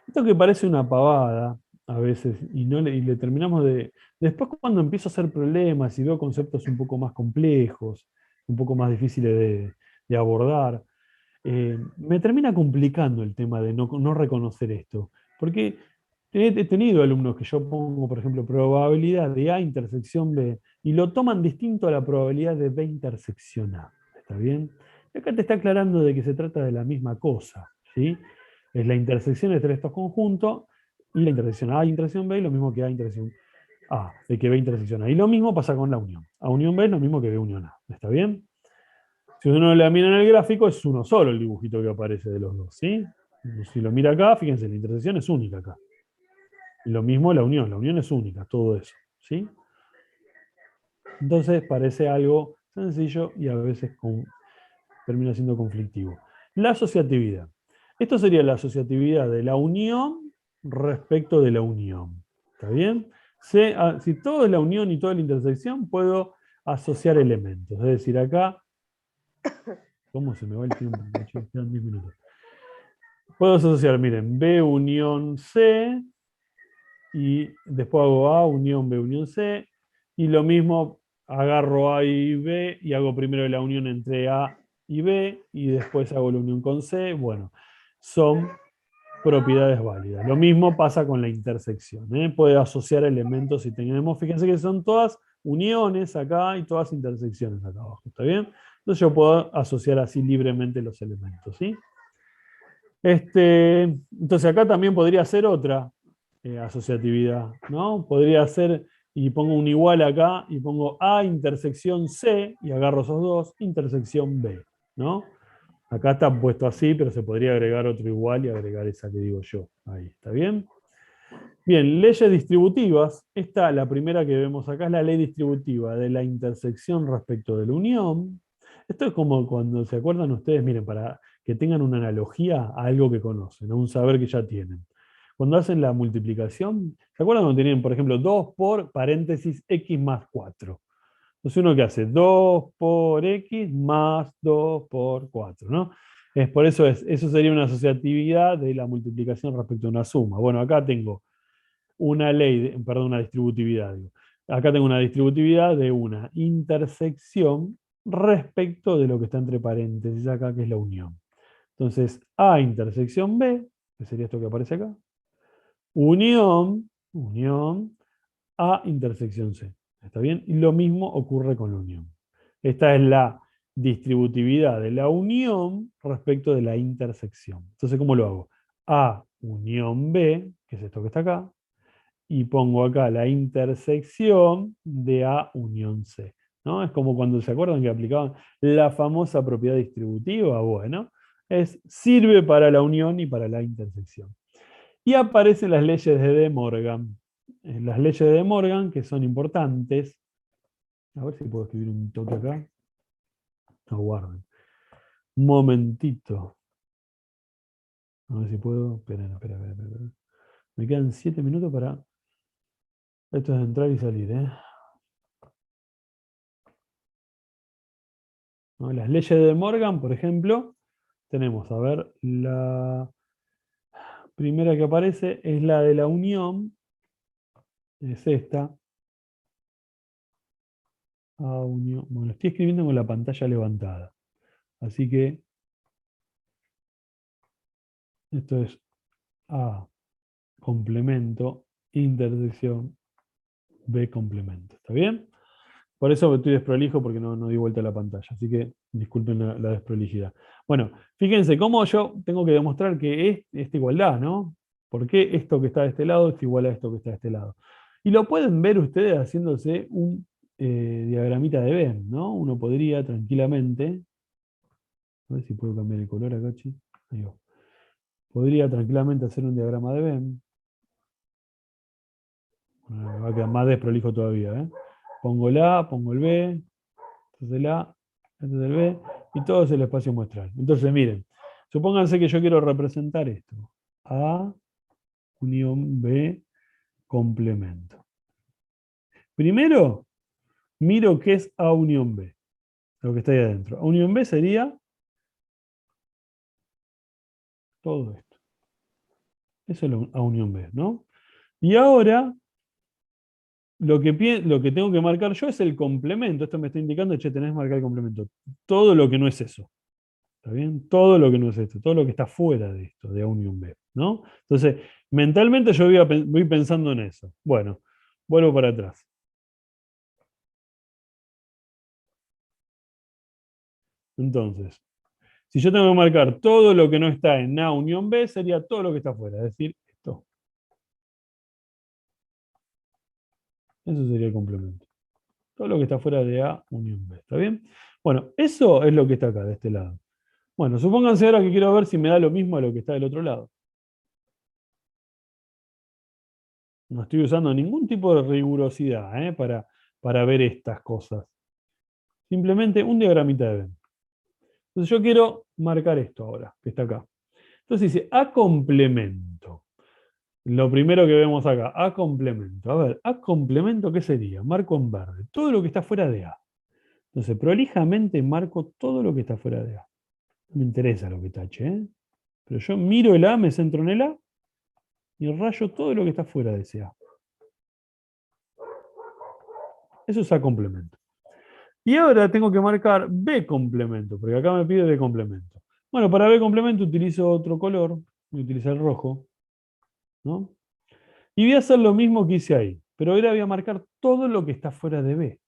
Esto que parece una pavada a veces, y le terminamos de... Después cuando empiezo a hacer problemas y veo conceptos un poco más complejos, un poco más difíciles de abordar, me termina complicando el tema de no reconocer esto. Porque he tenido alumnos que yo pongo, por ejemplo, probabilidad de A intersección B, y lo toman distinto a la probabilidad de B intersección A. ¿Está bien? Y acá te está aclarando de que se trata de la misma cosa, ¿sí? Es la intersección entre estos conjuntos y la intersección A intersección B, y lo mismo que A intersección A, de que B intersección A. Y lo mismo pasa con la unión. A unión B es lo mismo que B unión A. ¿Está bien? Si uno la mira en el gráfico, es uno solo el dibujito que aparece de los dos, ¿sí? Si lo mira acá, fíjense, la intersección es única acá. Y lo mismo la unión es única, todo eso, ¿sí? Entonces parece algo sencillo y a veces termina siendo conflictivo. La asociatividad. Esto sería la asociatividad de la unión respecto de la unión. ¿Está bien? Si todo es la unión y toda la intersección, puedo asociar elementos. Es decir, acá... ¿Cómo se me va el tiempo? Quedan 10 minutos. Puedo asociar, miren, B unión C, y después hago A unión B unión C, y lo mismo agarro A y B y hago primero la unión entre A y B, y después hago la unión con C, bueno, son propiedades válidas. Lo mismo pasa con la intersección, ¿eh? Puede asociar elementos si tenemos, fíjense que son todas uniones acá y todas intersecciones acá abajo, ¿está bien? Entonces yo puedo asociar así libremente los elementos, ¿sí? Entonces acá también podría ser otra asociatividad, ¿no? Podría ser, y pongo un igual acá, y pongo A intersección C, y agarro esos dos, intersección B, ¿no? Acá está puesto así, pero se podría agregar otro igual y agregar esa que digo yo. Ahí, ¿está bien? Bien, leyes distributivas. Esta, la primera que vemos acá, es la ley distributiva de la intersección respecto de la unión. Esto es como cuando, ¿se acuerdan ustedes? Miren, para que tengan una analogía a algo que conocen, a un saber que ya tienen. Cuando hacen la multiplicación, ¿se acuerdan cuando tenían, por ejemplo, 2 por paréntesis x más 4? Entonces uno que hace 2 por x más 2 por 4, ¿no? Es por eso, eso sería una asociatividad de la multiplicación respecto a una suma. Bueno, acá tengo una ley, perdón, una distributividad. Digo. Acá tengo una distributividad de una intersección respecto de lo que está entre paréntesis acá, que es la unión. Entonces, A intersección B, que sería esto que aparece acá, unión A intersección C. ¿Está bien? Y lo mismo ocurre con la unión. Esta es la distributividad de la unión respecto de la intersección. Entonces, ¿cómo lo hago? A unión B, que es esto que está acá, y pongo acá la intersección de A unión C. ¿No? Es como cuando se acuerdan que aplicaban la famosa propiedad distributiva. Bueno, sirve para la unión y para la intersección. Y aparecen las leyes de De Morgan. Las leyes de De Morgan, que son importantes. A ver si puedo escribir un toque acá. Aguarden. Un momentito. A ver si puedo. Espera. Me quedan 7 minutos para... Esto es entrar y salir, ¿eh? ¿No? Las leyes de De Morgan, por ejemplo, tenemos, a ver, la primera que aparece es la de la unión. Es esta. A unión. Bueno, estoy escribiendo con la pantalla levantada. Así que esto es A complemento, intersección, B complemento. ¿Está bien? Por eso estoy desprolijo porque no di vuelta a la pantalla. Así que disculpen la desprolijidad. Bueno, fíjense cómo yo tengo que demostrar que es esta igualdad, ¿no? ¿Por qué esto que está de este lado es igual a esto que está de este lado? Y lo pueden ver ustedes haciéndose un diagramita de Venn, ¿no? Uno podría tranquilamente, a ver si puedo cambiar el color acá, chi. Ahí va. Podría tranquilamente hacer un diagrama de Venn. Bueno, me va a quedar más desprolijo todavía, ¿eh? Pongo el A, pongo el B, este es el A, este es el B, y todo es el espacio muestral. Entonces, miren, supónganse que yo quiero representar esto. A unión B complemento. Primero, miro qué es A unión B, lo que está ahí adentro. A unión B sería todo esto. Eso es A unión B, ¿no? Y ahora, lo que tengo que marcar yo es el complemento. Esto me está indicando, che, tenés que marcar el complemento. Todo lo que no es eso. ¿Está bien? Todo lo que no es esto, todo lo que está fuera de esto, de A unión B, ¿no? Entonces, mentalmente yo voy pensando en eso. Bueno, vuelvo para atrás. Entonces, si yo tengo que marcar todo lo que no está en A unión B, sería todo lo que está fuera, es decir, esto. Eso sería el complemento. Todo lo que está fuera de A unión B, ¿está bien? Bueno, eso es lo que está acá, de este lado. Bueno, supónganse ahora que quiero ver si me da lo mismo a lo que está del otro lado. No estoy usando ningún tipo de rigurosidad para ver estas cosas. Simplemente un diagramita de Venn. Entonces yo quiero marcar esto ahora, que está acá. Entonces dice A complemento. Lo primero que vemos acá, A complemento. A ver, A complemento, ¿qué sería? Marco en verde. Todo lo que está fuera de A. Entonces, prolijamente marco todo lo que está fuera de A. No me interesa lo que tache, ¿eh? Pero yo miro el A, me centro en el A y rayo todo lo que está fuera de ese A. Eso es A complemento. Y ahora tengo que marcar B complemento, porque acá me pide B complemento. Bueno, para B complemento utilizo otro color, voy a utilizar el rojo, ¿no? Y voy a hacer lo mismo que hice ahí, pero ahora voy a marcar todo lo que está fuera de B.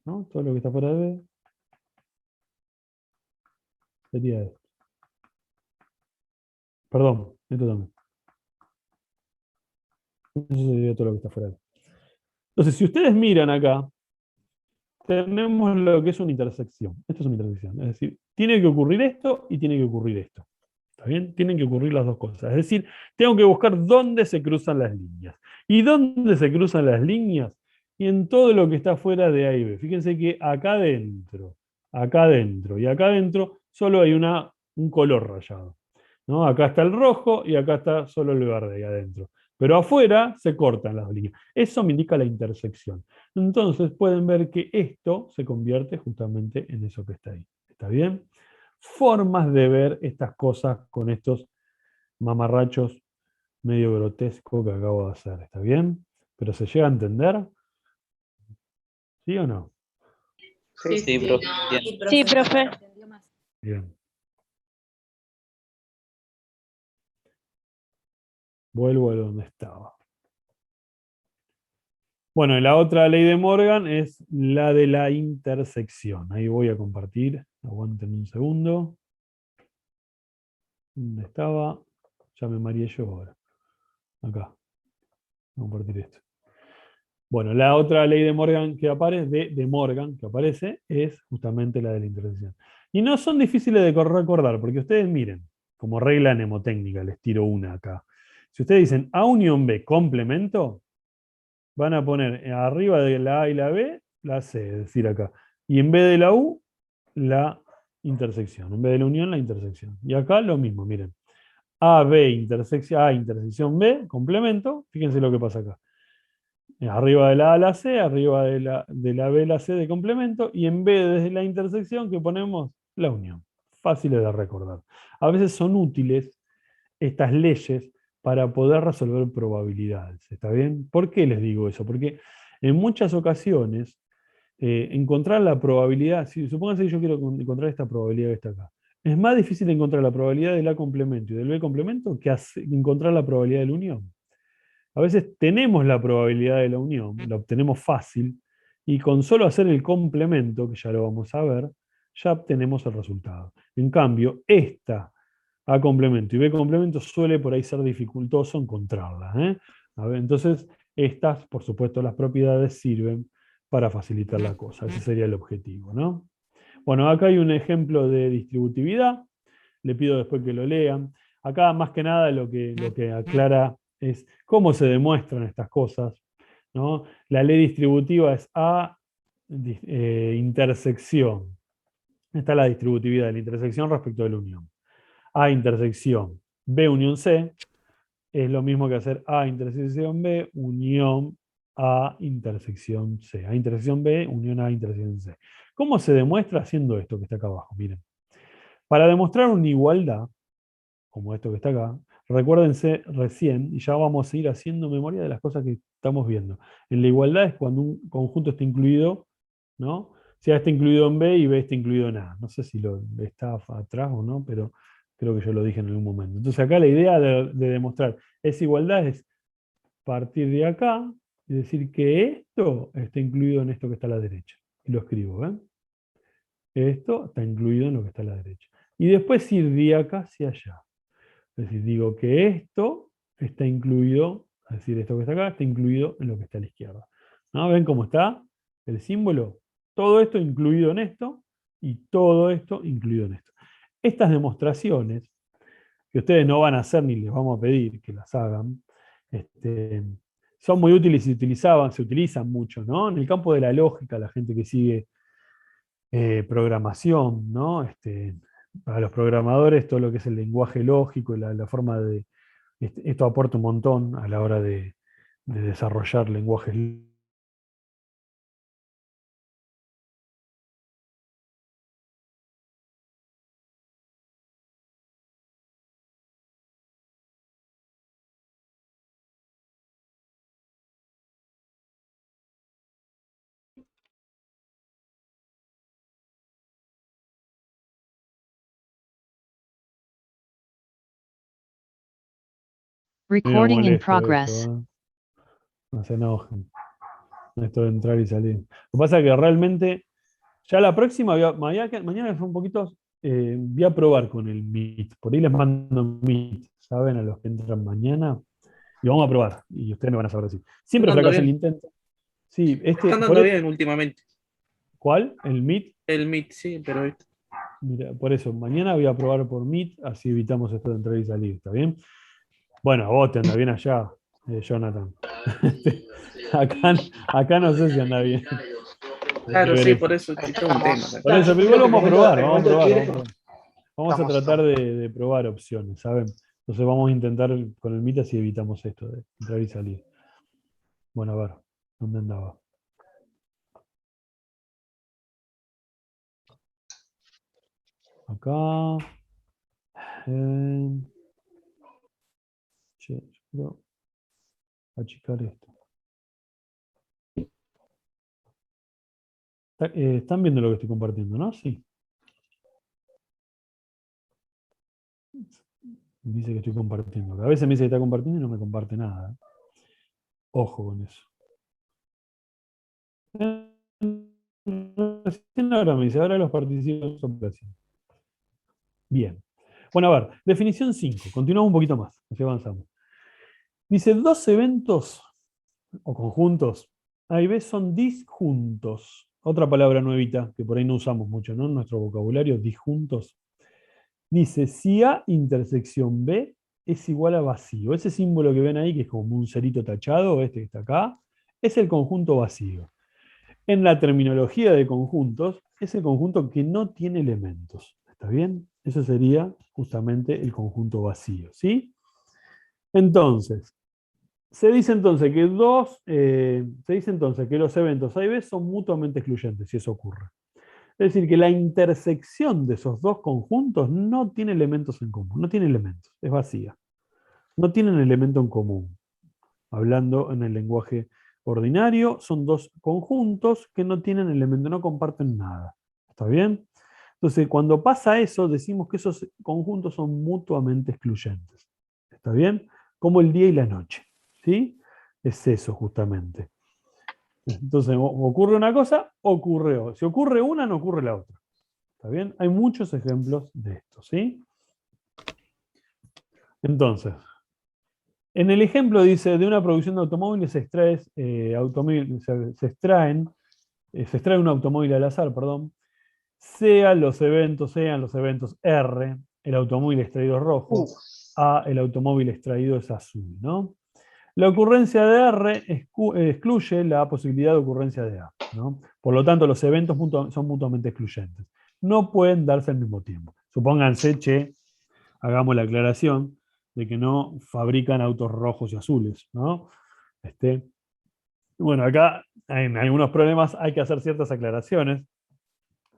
¿No? Todo lo que está fuera de B sería esto. Perdón, esto también. Eso sería todo lo que está fuera de B. Entonces, si ustedes miran acá, tenemos lo que es una intersección. Esto es una intersección. Es decir, tiene que ocurrir esto y tiene que ocurrir esto. ¿Está bien? Tienen que ocurrir las dos cosas. Es decir, tengo que buscar dónde se cruzan las líneas. ¿Y dónde se cruzan las líneas? Y en todo lo que está fuera de A y B. Fíjense que acá adentro y acá adentro solo hay un color rayado, ¿no? Acá está el rojo y acá está solo el verde ahí adentro. Pero afuera se cortan las líneas. Eso me indica la intersección. Entonces pueden ver que esto se convierte justamente en eso que está ahí. ¿Está bien? Formas de ver estas cosas con estos mamarrachos medio grotescos que acabo de hacer. ¿Está bien? ¿Pero se llega a entender? ¿Sí o no? Sí. Sí, profe. Bien. Sí, profe. Bien. Vuelvo a donde estaba. Bueno, y la otra ley de Morgan es la de la intersección. Ahí voy a compartir. Aguanten un segundo. ¿Dónde estaba? Ya me mareé yo ahora. Acá. Voy a compartir esto. Bueno, la otra ley de Morgan que aparece, de Morgan que aparece, es justamente la de la intersección. Y no son difíciles de recordar, porque ustedes miren, como regla mnemotécnica, les tiro una acá. Si ustedes dicen A unión B complemento, van a poner arriba de la A y la B, la C, es decir, acá. Y en vez de la U, la intersección. En vez de la unión, la intersección. Y acá lo mismo, miren. A intersección B, complemento. Fíjense lo que pasa acá. Arriba de la A a la C, arriba de la B a la C de complemento, y en vez de la intersección que ponemos la unión. Fáciles de recordar. A veces son útiles estas leyes para poder resolver probabilidades. ¿Está bien? ¿Por qué les digo eso? Porque en muchas ocasiones encontrar la probabilidad, si supónganse que yo quiero encontrar esta probabilidad que está acá, es más difícil encontrar la probabilidad del A complemento y del B complemento que encontrar la probabilidad de la unión. A veces tenemos la probabilidad de la unión, la obtenemos fácil, y con solo hacer el complemento, que ya lo vamos a ver, ya obtenemos el resultado. En cambio, esta A complemento y B complemento suele por ahí ser dificultoso encontrarla, ¿eh? A ver, entonces, estas, por supuesto, las propiedades sirven para facilitar la cosa. Ese sería el objetivo, ¿no? Bueno, acá hay un ejemplo de distributividad. Le pido después que lo lean. Acá, más que nada, lo que aclara es cómo se demuestran estas cosas, ¿no? La ley distributiva es A intersección. Esta es la distributividad de la intersección respecto de la unión. A intersección B unión C es lo mismo que hacer A intersección B unión A intersección C. A intersección B unión A intersección C. ¿Cómo se demuestra haciendo esto que está acá abajo? Miren. Para demostrar una igualdad, como esto que está acá, recuérdense recién, y ya vamos a ir haciendo memoria de las cosas que estamos viendo. En la igualdad es cuando un conjunto está incluido, ¿no? Si A está incluido en B y B está incluido en A. No sé si lo está atrás o no, pero creo que yo lo dije en algún momento. Entonces acá la idea de demostrar esa igualdad es partir de acá y decir que esto está incluido en esto que está a la derecha. Y lo escribo, ¿ven? Esto está incluido en lo que está a la derecha. Y después ir de acá hacia allá. Es decir, digo que esto está incluido, es decir, esto que está acá está incluido en lo que está a la izquierda. ¿No? ¿Ven cómo está el símbolo? Todo esto incluido en esto y todo esto incluido en esto. Estas demostraciones, que ustedes no van a hacer ni les vamos a pedir que las hagan, son muy útiles y se utilizan mucho, ¿no? En el campo de la lógica, la gente que sigue programación, ¿no? Para los programadores, todo lo que es el lenguaje lógico y la forma de... Esto aporta un montón a la hora de desarrollar lenguajes Recording in molesto progress. esto, no se enojen. Esto de entrar y salir. Lo que pasa es que realmente, ya la próxima, mañana fue un poquito, voy a probar con el Meet. Por ahí les mando Meet, ¿saben? A los que entran mañana. Y vamos a probar. Y ustedes me van a saber decir. Siempre Está andando fracasa el bien. intento. Sí, Está andando bien últimamente. ¿Cuál? ¿El Meet? El Meet, sí, pero Mira, por eso, mañana voy a probar por Meet, así evitamos esto de entrar y salir, ¿está bien? Bueno, vos te anda bien allá, Jonathan. acá no sé si anda bien. claro, sí, por eso Ahí tengo un tema. estamos. Por eso, pero igual vamos a probar, vamos a probar. Vamos a Estamos, tratar de probar opciones, ¿saben? Entonces vamos a intentar con el Meet así evitamos esto de entrar y salir. Bueno, a ver, ¿dónde andaba? Acá. Che, yo quiero achicar esto. Están viendo lo que estoy compartiendo, ¿no? Sí. Dice que estoy compartiendo. A veces me dice que está compartiendo y no me comparte nada. Ojo con eso. Recién ahora me dice, ahora los participantes son operación. Bien. Bueno, a ver, definición 5. Continuamos un poquito más, así avanzamos. Dice, dos eventos o conjuntos A y B son disjuntos. Otra palabra nuevita que por ahí no usamos mucho, ¿no? En nuestro vocabulario, disjuntos. Dice, si A intersección B es igual a vacío. Ese símbolo que ven ahí, que es como un cerito tachado, este que está acá, es el conjunto vacío. En la terminología de conjuntos, es el conjunto que no tiene elementos. ¿Está bien? Eso sería justamente el conjunto vacío, ¿sí? Entonces, se dice entonces que los eventos A y B son mutuamente excluyentes, si eso ocurre. Es decir, que la intersección de esos dos conjuntos no tiene elementos en común, no tiene elementos, es vacía. No tienen elemento en común. Hablando en el lenguaje ordinario, son dos conjuntos que no tienen elemento, no comparten nada. ¿Está bien? Entonces, cuando pasa eso, decimos que esos conjuntos son mutuamente excluyentes. ¿Está bien? Como el día y la noche. ¿Sí? Es eso justamente. Entonces, ocurre una cosa, ocurre otra. Si ocurre una, no ocurre la otra. ¿Está bien? Hay muchos ejemplos de esto, ¿sí? Entonces, en el ejemplo dice, de una producción de automóviles se extrae un automóvil al azar, perdón, sean los eventos R, el automóvil extraído es rojo, A, el automóvil extraído es azul, ¿no? La ocurrencia de R excluye la posibilidad de ocurrencia de A, ¿no? Por lo tanto, los eventos son mutuamente excluyentes. No pueden darse al mismo tiempo. Supónganse, hagamos la aclaración de que no fabrican autos rojos y azules, ¿no? Bueno, acá en algunos problemas hay que hacer ciertas aclaraciones.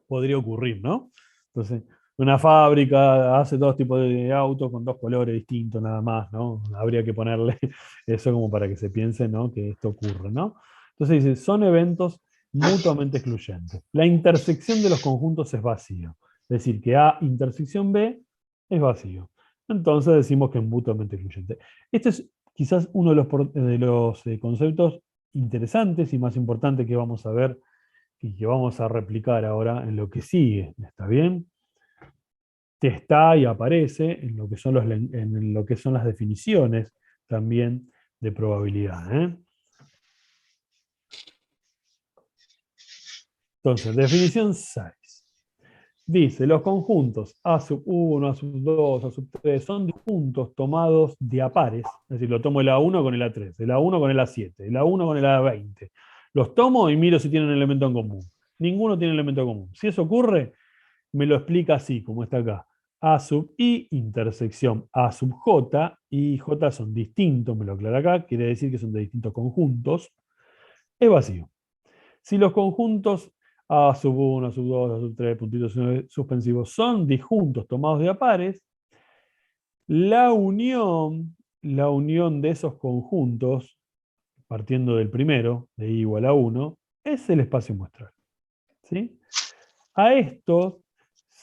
Podría ocurrir, ¿no? Entonces, una fábrica hace dos tipos de autos con dos colores distintos nada más, ¿no? Habría que ponerle eso como para que se piense, ¿no? Que esto ocurre, ¿no? Entonces dice, son eventos mutuamente excluyentes. La intersección de los conjuntos es vacío. Es decir, que A intersección B es vacío. Entonces decimos que es mutuamente excluyente. Este es quizás uno de los conceptos interesantes y más importantes que vamos a ver y que vamos a replicar ahora en lo que sigue. ¿Está bien? Está y aparece en lo que son las definiciones también de probabilidad. Entonces, definición 6. Dice, los conjuntos A sub 1, A sub 2, A sub 3 son conjuntos tomados de a pares. Es decir, lo tomo el A1 con el A3, el A1 con el A7, el A1 con el A20. Los tomo y miro si tienen elemento en común. Ninguno tiene elemento en común. Si eso ocurre, me lo explica así, como está acá. A sub I intersección A sub J, I y J son distintos, me lo aclara acá, quiere decir que son de distintos conjuntos. Es vacío. Si los conjuntos A sub 1, A sub 2, A sub 3, puntitos suspensivos son disjuntos tomados de a pares, la unión de esos conjuntos, partiendo del primero, de I igual a 1, es el espacio muestral. ¿Sí? A esto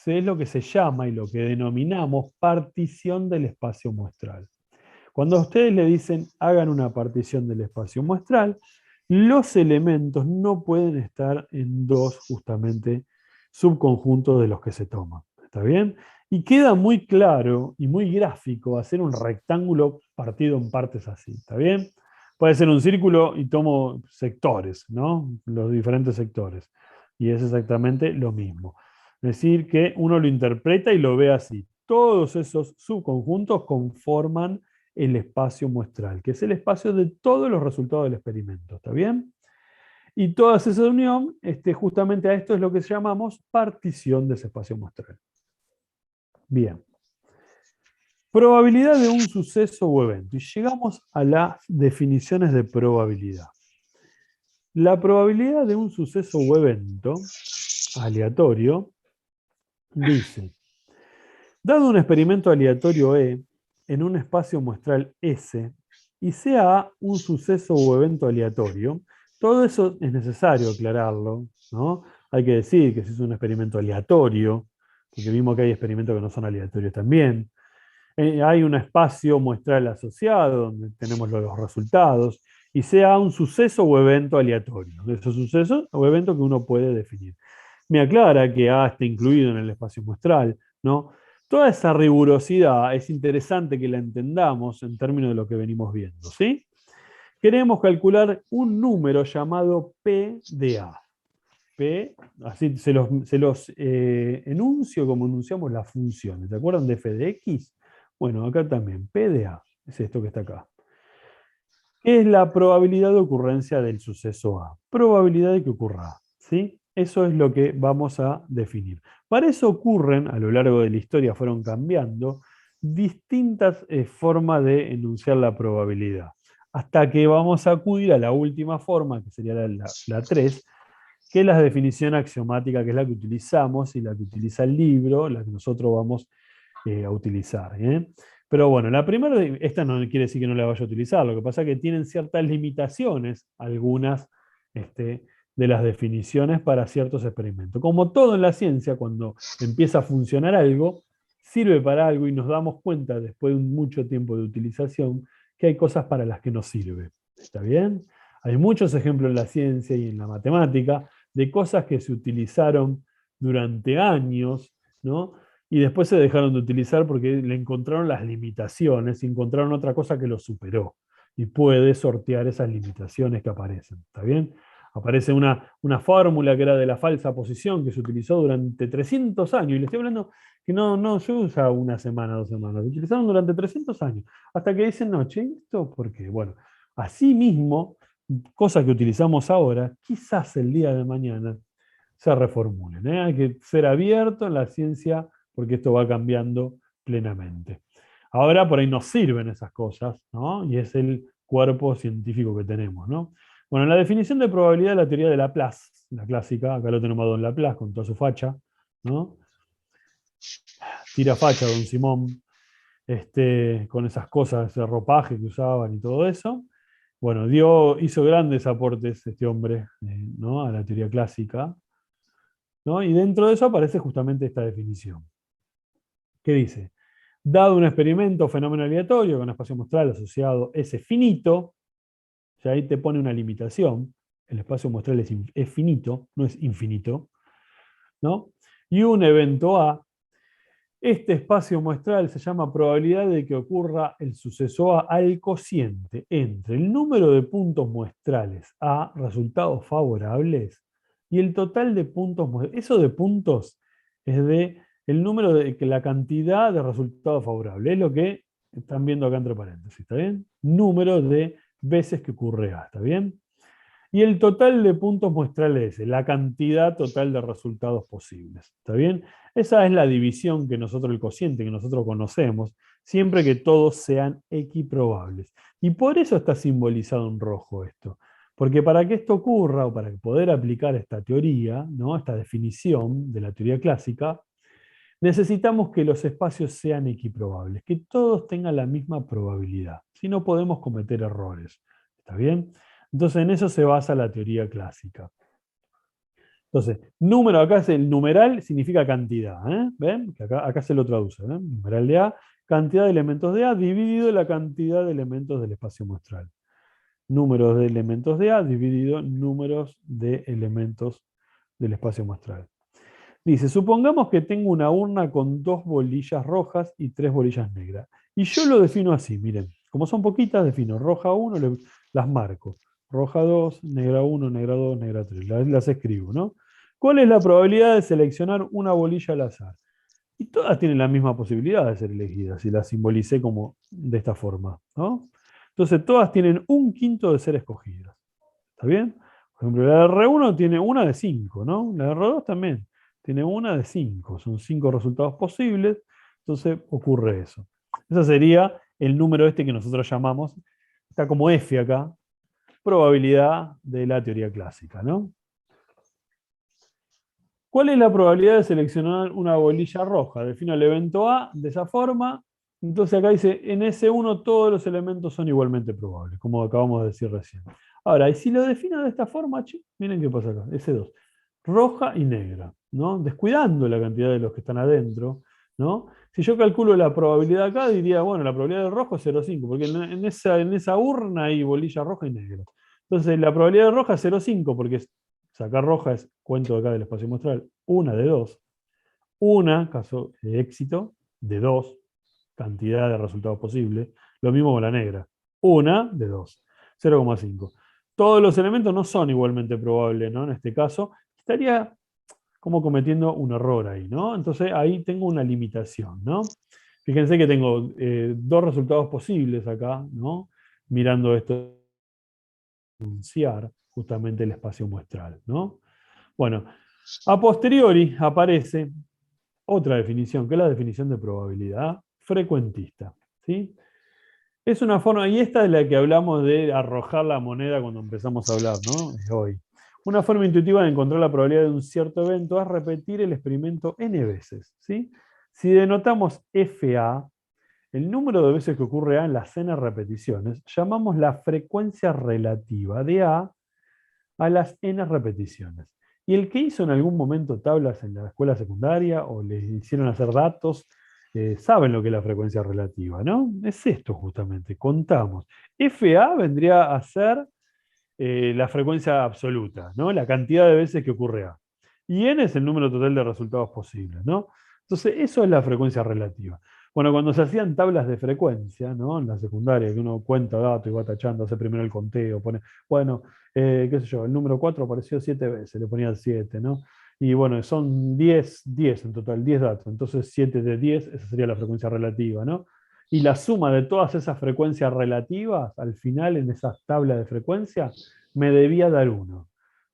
es lo que se llama y lo que denominamos partición del espacio muestral. Cuando a ustedes le dicen hagan una partición del espacio muestral, los elementos no pueden estar en dos justamente subconjuntos de los que se toman. ¿Está bien? Y queda muy claro y muy gráfico hacer un rectángulo partido en partes así. ¿Está bien? Puede ser un círculo y tomo sectores, ¿no? Los diferentes sectores. Y es exactamente lo mismo. Es decir, que uno lo interpreta y lo ve así. Todos esos subconjuntos conforman el espacio muestral, que es el espacio de todos los resultados del experimento. ¿Está bien? Y toda esa unión, justamente a esto es lo que llamamos partición de ese espacio muestral. Bien. Probabilidad de un suceso o evento. Y llegamos a las definiciones de probabilidad. La probabilidad de un suceso o evento aleatorio dice, dado un experimento aleatorio E en un espacio muestral S y sea A un suceso o evento aleatorio, todo eso es necesario aclararlo, ¿no? Hay que decir que si es un experimento aleatorio, porque vimos que hay experimentos que no son aleatorios también, hay un espacio muestral asociado donde tenemos los resultados, y sea un suceso o evento aleatorio, de esos sucesos o eventos que uno puede definir. Me aclara que A está incluido en el espacio muestral, ¿no? Toda esa rigurosidad es interesante que la entendamos en términos de lo que venimos viendo, ¿sí? Queremos calcular un número llamado P de A. P, así se los enuncio como enunciamos las funciones. ¿Se acuerdan de f de x? Bueno, acá también, P de A, es esto que está acá. ¿Qué es la probabilidad de ocurrencia del suceso A? Probabilidad de que ocurra A, ¿sí? Eso es lo que vamos a definir. Para eso ocurren, a lo largo de la historia fueron cambiando, distintas formas de enunciar la probabilidad. Hasta que vamos a acudir a la última forma, que sería la 3, que es la definición axiomática, que es la que utilizamos y la que utiliza el libro, la que nosotros vamos a utilizar. Pero bueno, la primera, esta no quiere decir que no la vaya a utilizar, lo que pasa es que tienen ciertas limitaciones, algunas de las definiciones para ciertos experimentos. Como todo en la ciencia, cuando empieza a funcionar algo, sirve para algo y nos damos cuenta después de mucho tiempo de utilización que hay cosas para las que no sirve. ¿Está bien? Hay muchos ejemplos en la ciencia y en la matemática de cosas que se utilizaron durante años, ¿no? Y después se dejaron de utilizar porque le encontraron las limitaciones y encontraron otra cosa que lo superó. Y puede sortear esas limitaciones que aparecen. ¿Está bien? Aparece una fórmula que era de la falsa posición que se utilizó durante 300 años. Y le estoy hablando que no se usa una semana, 2 semanas. Se utilizaron durante 300 años. Hasta que dicen, no, che, ¿esto por qué? Bueno, así mismo, cosas que utilizamos ahora, quizás el día de mañana se reformulen. Hay que ser abierto en la ciencia porque esto va cambiando plenamente. Ahora por ahí nos sirven esas cosas, ¿no? Y es el cuerpo científico que tenemos, ¿no? Bueno, en la definición de probabilidad de la teoría de Laplace, la clásica, acá lo tenemos a don Laplace con toda su facha, ¿no? Tira facha don Simón, con esas cosas, ese ropaje que usaban y todo eso. Bueno, hizo grandes aportes este hombre, ¿no? A la teoría clásica, ¿no? Y dentro de eso aparece justamente esta definición. ¿Qué dice? Dado un experimento o fenómeno aleatorio con espacio muestral asociado S finito, ya ahí te pone una limitación, el espacio muestral es finito, no es infinito, ¿no? Y un evento A, este espacio muestral se llama probabilidad de que ocurra el suceso A al cociente entre el número de puntos muestrales A, resultados favorables, y el total de puntos muestrales. Eso de puntos es de el número de la cantidad de resultados favorables, es lo que están viendo acá entre paréntesis, ¿está bien? Número de veces que ocurre A, ¿está bien? Y el total de puntos muestrales, la cantidad total de resultados posibles, ¿está bien? Esa es la división que nosotros, el cociente que nosotros conocemos, siempre que todos sean equiprobables. Y por eso está simbolizado en rojo esto. Porque para que esto ocurra, o para poder aplicar esta teoría, ¿no? Esta definición de la teoría clásica, necesitamos que los espacios sean equiprobables, que todos tengan la misma probabilidad. Si no podemos cometer errores. ¿Está bien? Entonces en eso se basa la teoría clásica. Entonces, número, acá es el numeral, significa cantidad. ¿Ven? Que acá se lo traduce. Numeral de A, cantidad de elementos de A dividido la cantidad de elementos del espacio muestral. Números de elementos de A dividido números de elementos del espacio muestral. Dice, supongamos que tengo una urna con 2 bolillas rojas y 3 bolillas negras. Y yo lo defino así, miren. Como son poquitas, defino roja 1, las marco. Roja 2, negra 1, negra 2, negra 3. Las escribo, ¿no? ¿Cuál es la probabilidad de seleccionar una bolilla al azar? Y todas tienen la misma posibilidad de ser elegidas, y las simbolicé como de esta forma, ¿no? Entonces todas tienen 1/5 de ser escogidas. ¿Está bien? Por ejemplo, la R1 tiene una de 5, ¿no? La R2 también tiene una de 5. Son 5 resultados posibles, entonces ocurre eso. Ese sería el número este que nosotros llamamos, está como F acá, probabilidad de la teoría clásica, ¿no? ¿Cuál es la probabilidad de seleccionar una bolilla roja? Defino el evento A de esa forma. Entonces acá dice, en S1 todos los elementos son igualmente probables, como acabamos de decir recién. Ahora, y si lo defino de esta forma, miren qué pasa acá, S2, roja y negra, ¿no? Descuidando la cantidad de los que están adentro, ¿no? Si yo calculo la probabilidad acá, diría, bueno, la probabilidad del rojo es 0,5, porque en esa urna hay bolilla roja y negra. Entonces, la probabilidad de roja es 0,5, porque sacar roja es, cuento acá del espacio muestral, una de 2. Una, caso de éxito, de 2, cantidad de resultados posibles. Lo mismo con la negra. Una de 2, 0,5. Todos los elementos no son igualmente probables, ¿no? En este caso, estaría como cometiendo un error ahí, ¿no? Entonces ahí tengo una limitación, ¿no? Fíjense que tengo 2 resultados posibles acá, ¿no? Mirando esto, enunciar justamente el espacio muestral, ¿no? Bueno, a posteriori aparece otra definición, que es la definición de probabilidad frecuentista, ¿sí? Es una forma, y esta es la que hablamos de arrojar la moneda cuando empezamos a hablar, ¿no? De hoy. Una forma intuitiva de encontrar la probabilidad de un cierto evento es repetir el experimento n veces, ¿sí? Si denotamos FA, el número de veces que ocurre A en las n repeticiones, llamamos la frecuencia relativa de A a las n repeticiones. Y el que hizo en algún momento tablas en la escuela secundaria o le hicieron hacer datos, saben lo que es la frecuencia relativa, ¿no? Es esto justamente, contamos. FA vendría a ser la frecuencia absoluta, ¿no? La cantidad de veces que ocurre A. Y n es el número total de resultados posibles, ¿no? Entonces, eso es la frecuencia relativa. Bueno, cuando se hacían tablas de frecuencia, ¿no? En la secundaria, que uno cuenta datos y va tachando, hace primero el conteo, pone, bueno, qué sé yo, el número 4 apareció 7 veces, le ponía el 7, ¿no? Y bueno, son 10 en total, 10 datos. Entonces 7 de 10, esa sería la frecuencia relativa, ¿no? Y la suma de todas esas frecuencias relativas, al final en esa tabla de frecuencia, me debía dar 1,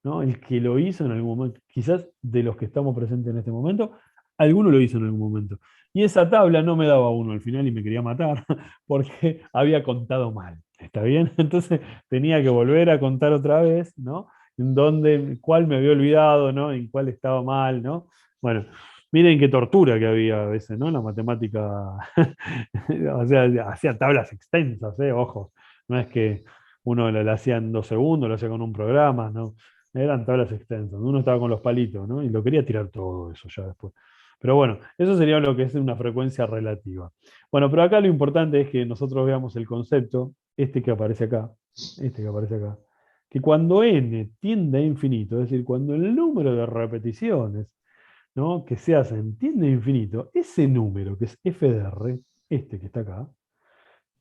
¿no? El que lo hizo en algún momento, quizás de los que estamos presentes en este momento, alguno lo hizo en algún momento. Y esa tabla no me daba 1 al final y me quería matar porque había contado mal. ¿Está bien? Entonces tenía que volver a contar otra vez, ¿no? En cuál me había olvidado, ¿no? En cuál estaba mal, ¿no? Bueno, miren qué tortura que había a veces, ¿no? La matemática, o sea, hacía tablas extensas, ojo. No es que uno la hacía en 2 segundos, lo hacía con un programa, ¿no? Eran tablas extensas. Uno estaba con los palitos, ¿no? Y lo quería tirar todo eso ya después. Pero bueno, eso sería lo que es una frecuencia relativa. Bueno, pero acá lo importante es que nosotros veamos el concepto, este que aparece acá, que cuando n tiende a infinito, es decir, cuando el número de repeticiones, ¿no?, que se hacen tiende a infinito, ese número, que es f de r, este que está acá,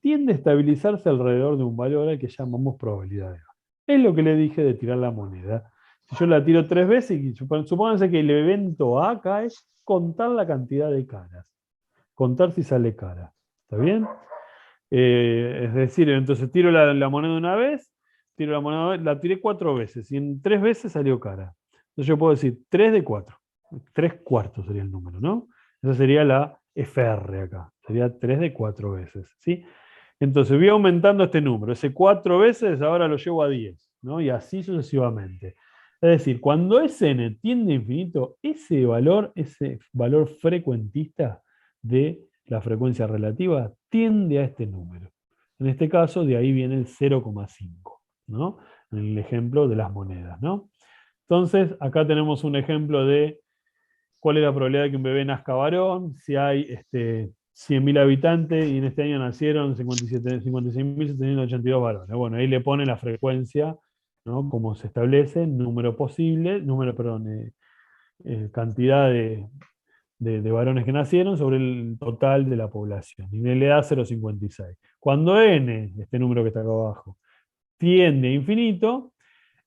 tiende a estabilizarse alrededor de un valor al que llamamos probabilidad de A. Es lo que le dije de tirar la moneda. Si yo la tiro 3 veces, y supónganse que el evento A acá es contar la cantidad de caras. Contar si sale cara. ¿Está bien? Es decir, entonces tiro la moneda una vez, tiro la moneda, la tiré 4 veces, y en 3 veces salió cara. Entonces yo puedo decir 3 de 4. 3 cuartos sería el número, ¿no? Esa sería la FR acá. Sería 3 de 4 veces, ¿sí? Entonces voy aumentando este número. Ese 4 veces ahora lo llevo a 10, ¿no? Y así sucesivamente. Es decir, cuando Sn tiende a infinito, ese valor frecuentista de la frecuencia relativa tiende a este número. En este caso, de ahí viene el 0,5, ¿no? En el ejemplo de las monedas, ¿no? Entonces, acá tenemos un ejemplo de cuál es la probabilidad de que un bebé nazca varón, si hay 100.000 habitantes y en este año nacieron 56.782 varones. Bueno, ahí le pone la frecuencia, ¿no? Como se establece, número posible, cantidad de varones que nacieron sobre el total de la población. Y le da 0,56. Cuando n, este número que está acá abajo, tiende a infinito,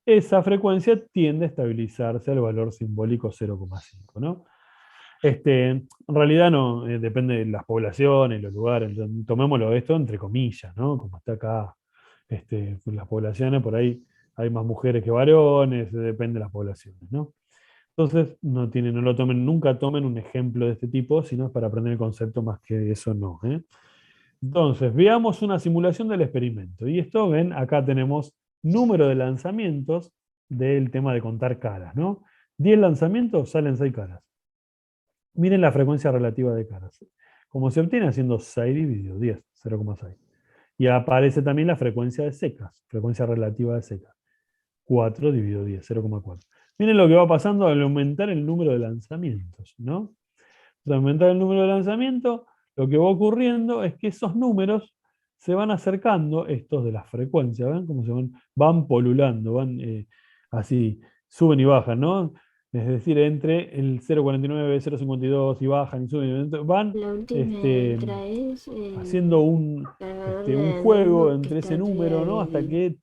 esa frecuencia tiende a estabilizarse al valor simbólico 0,5, ¿no? En realidad no, depende de las poblaciones, los lugares, tomémoslo esto entre comillas, ¿no? Como está acá, las poblaciones, por ahí hay más mujeres que varones, depende de las poblaciones, ¿no? Entonces, nunca tomen un ejemplo de este tipo, sino es para aprender el concepto más que eso no, ¿eh? Entonces, veamos una simulación del experimento. Y esto, ven, acá tenemos número de lanzamientos del tema de contar caras, ¿no? 10 lanzamientos, salen 6 caras. Miren la frecuencia relativa de caras. Como se obtiene haciendo 6 dividido 10, 0,6. Y aparece también la frecuencia de secas, frecuencia relativa de secas. 4 dividido 10, 0,4. Miren lo que va pasando al aumentar el número de lanzamientos, ¿no? Al aumentar el número de lanzamientos, lo que va ocurriendo es que esos números se van acercando, estos de las frecuencias, ¿ven? Cómo van polulando, van así, suben y bajan, ¿no? Es decir, entre el 0,49, 0,52 y bajan y suben, van La última letra es haciendo un cargador de juego Android que entre está ese número, ¿no? arriba Hasta que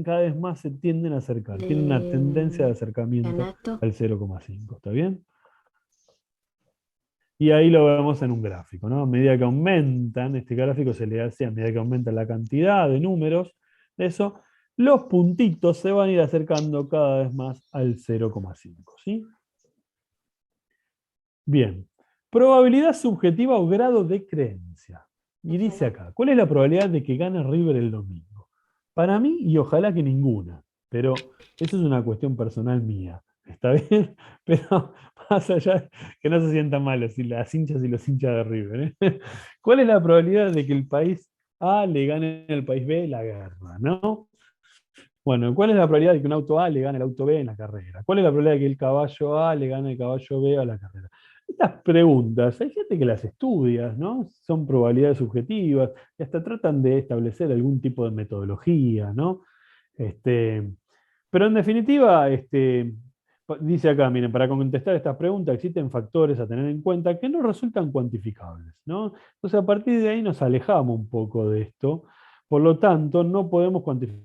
cada vez más se tienden a acercar. Tienen una tendencia de acercamiento canasto. al 0,5, ¿está bien? Y ahí lo vemos en un gráfico, ¿no? A medida que aumentan, este gráfico se le hace a medida que aumenta la cantidad de números de eso, los puntitos se van a ir acercando cada vez más al 0,5, ¿sí? Bien. Probabilidad subjetiva o grado de creencia. Y dice acá, ¿cuál es la probabilidad de que gane River el domingo? Para mí, y ojalá que ninguna, pero eso es una cuestión personal mía, ¿está bien? Pero más allá, que no se sientan mal las hinchas y los hinchas de River, ¿eh? ¿Cuál es la probabilidad de que el país A le gane al país B la guerra, ¿no? Bueno, ¿cuál es la probabilidad de que un auto A le gane al auto B en la carrera? ¿Cuál es la probabilidad de que el caballo A le gane al caballo B a la carrera? Estas preguntas, hay gente que las estudia, ¿no? Son probabilidades subjetivas, y hasta tratan de establecer algún tipo de metodología, ¿no? Pero en definitiva, dice acá, miren, para contestar estas preguntas existen factores a tener en cuenta que no resultan cuantificables, ¿no? Entonces a partir de ahí nos alejamos un poco de esto, por lo tanto no podemos cuantificar.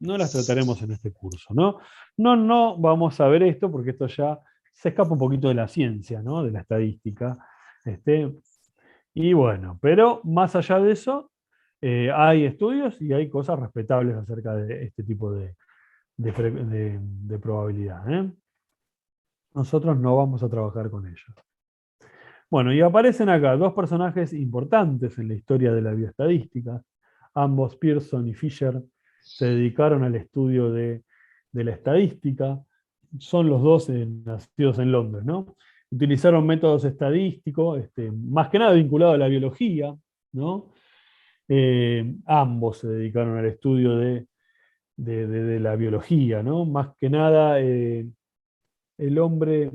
No las trataremos en este curso, ¿no? No vamos a ver esto porque esto ya se escapa un poquito de la ciencia, ¿no? De la estadística. Y bueno, pero más allá de eso, hay estudios y hay cosas respetables acerca de este tipo de probabilidad, ¿eh? Nosotros no vamos a trabajar con ellos. Bueno, y aparecen acá dos personajes importantes en la historia de la bioestadística. Ambos, Pearson y Fisher, se dedicaron al estudio de la estadística. Son los dos nacidos en Londres, ¿no? Utilizaron métodos estadísticos, más que nada vinculados a la biología, ¿no? Ambos se dedicaron al estudio de la biología, ¿no? Más que nada, el hombre,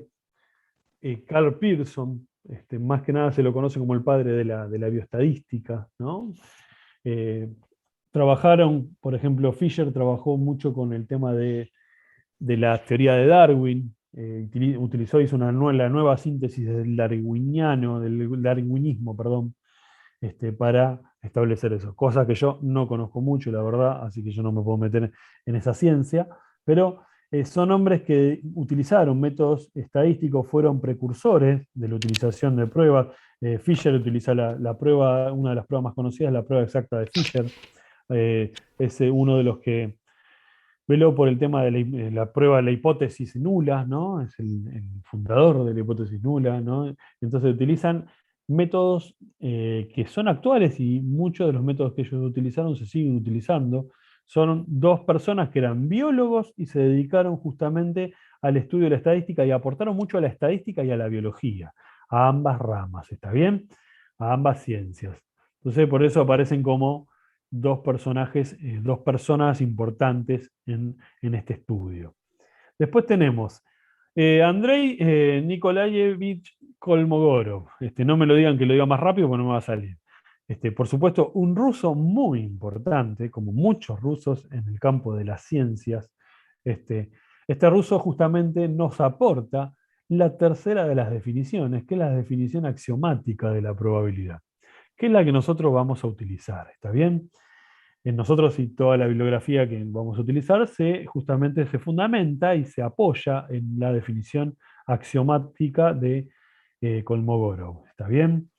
Carl Pearson, más que nada se lo conoce como el padre de la biostadística, ¿no? Trabajaron, por ejemplo, Fisher trabajó mucho con el tema de la teoría de Darwin, hizo la nueva síntesis del darwinismo, perdón, para establecer eso. Cosas que yo no conozco mucho, la verdad, así que yo no me puedo meter en esa ciencia, pero son hombres que utilizaron métodos estadísticos, fueron precursores de la utilización de pruebas. Fisher utiliza la prueba, una de las pruebas más conocidas, la prueba exacta de Fisher. Es uno de los que veló por el tema de la prueba de la hipótesis nula, ¿no? Es el fundador de la hipótesis nula, ¿no? Entonces utilizan métodos que son actuales y muchos de los métodos que ellos utilizaron se siguen utilizando. Son dos personas que eran biólogos y se dedicaron justamente al estudio de la estadística y aportaron mucho a la estadística y a la biología, a ambas ramas, ¿está bien? A ambas ciencias. Entonces por eso aparecen como dos personajes, dos personas importantes en este estudio. Después tenemos Andrei Nikolaevich Kolmogorov. No me lo digan que lo diga más rápido porque no me va a salir. Por supuesto, un ruso muy importante, como muchos rusos en el campo de las ciencias. Este ruso justamente nos aporta la tercera de las definiciones, que es la definición axiomática de la probabilidad, que es la que nosotros vamos a utilizar. ¿Está bien? En nosotros y toda la bibliografía que vamos a utilizar justamente se fundamenta y se apoya en la definición axiomática de Kolmogorov. ¿Está bien?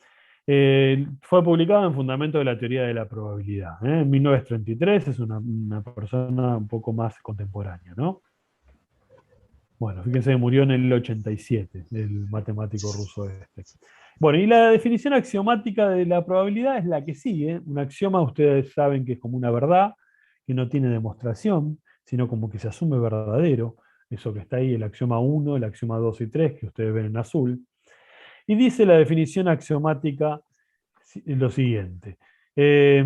Fue publicado en Fundamento de la Teoría de la Probabilidad, en 1933, es una persona un poco más contemporánea, ¿no? Bueno, fíjense que murió en el 87, el matemático ruso este. Bueno, y la definición axiomática de la probabilidad es la que sigue. Un axioma, ustedes saben que es como una verdad, que no tiene demostración, sino como que se asume verdadero. Eso que está ahí, el axioma 1, el axioma 2 y 3, que ustedes ven en azul. Y dice la definición axiomática lo siguiente.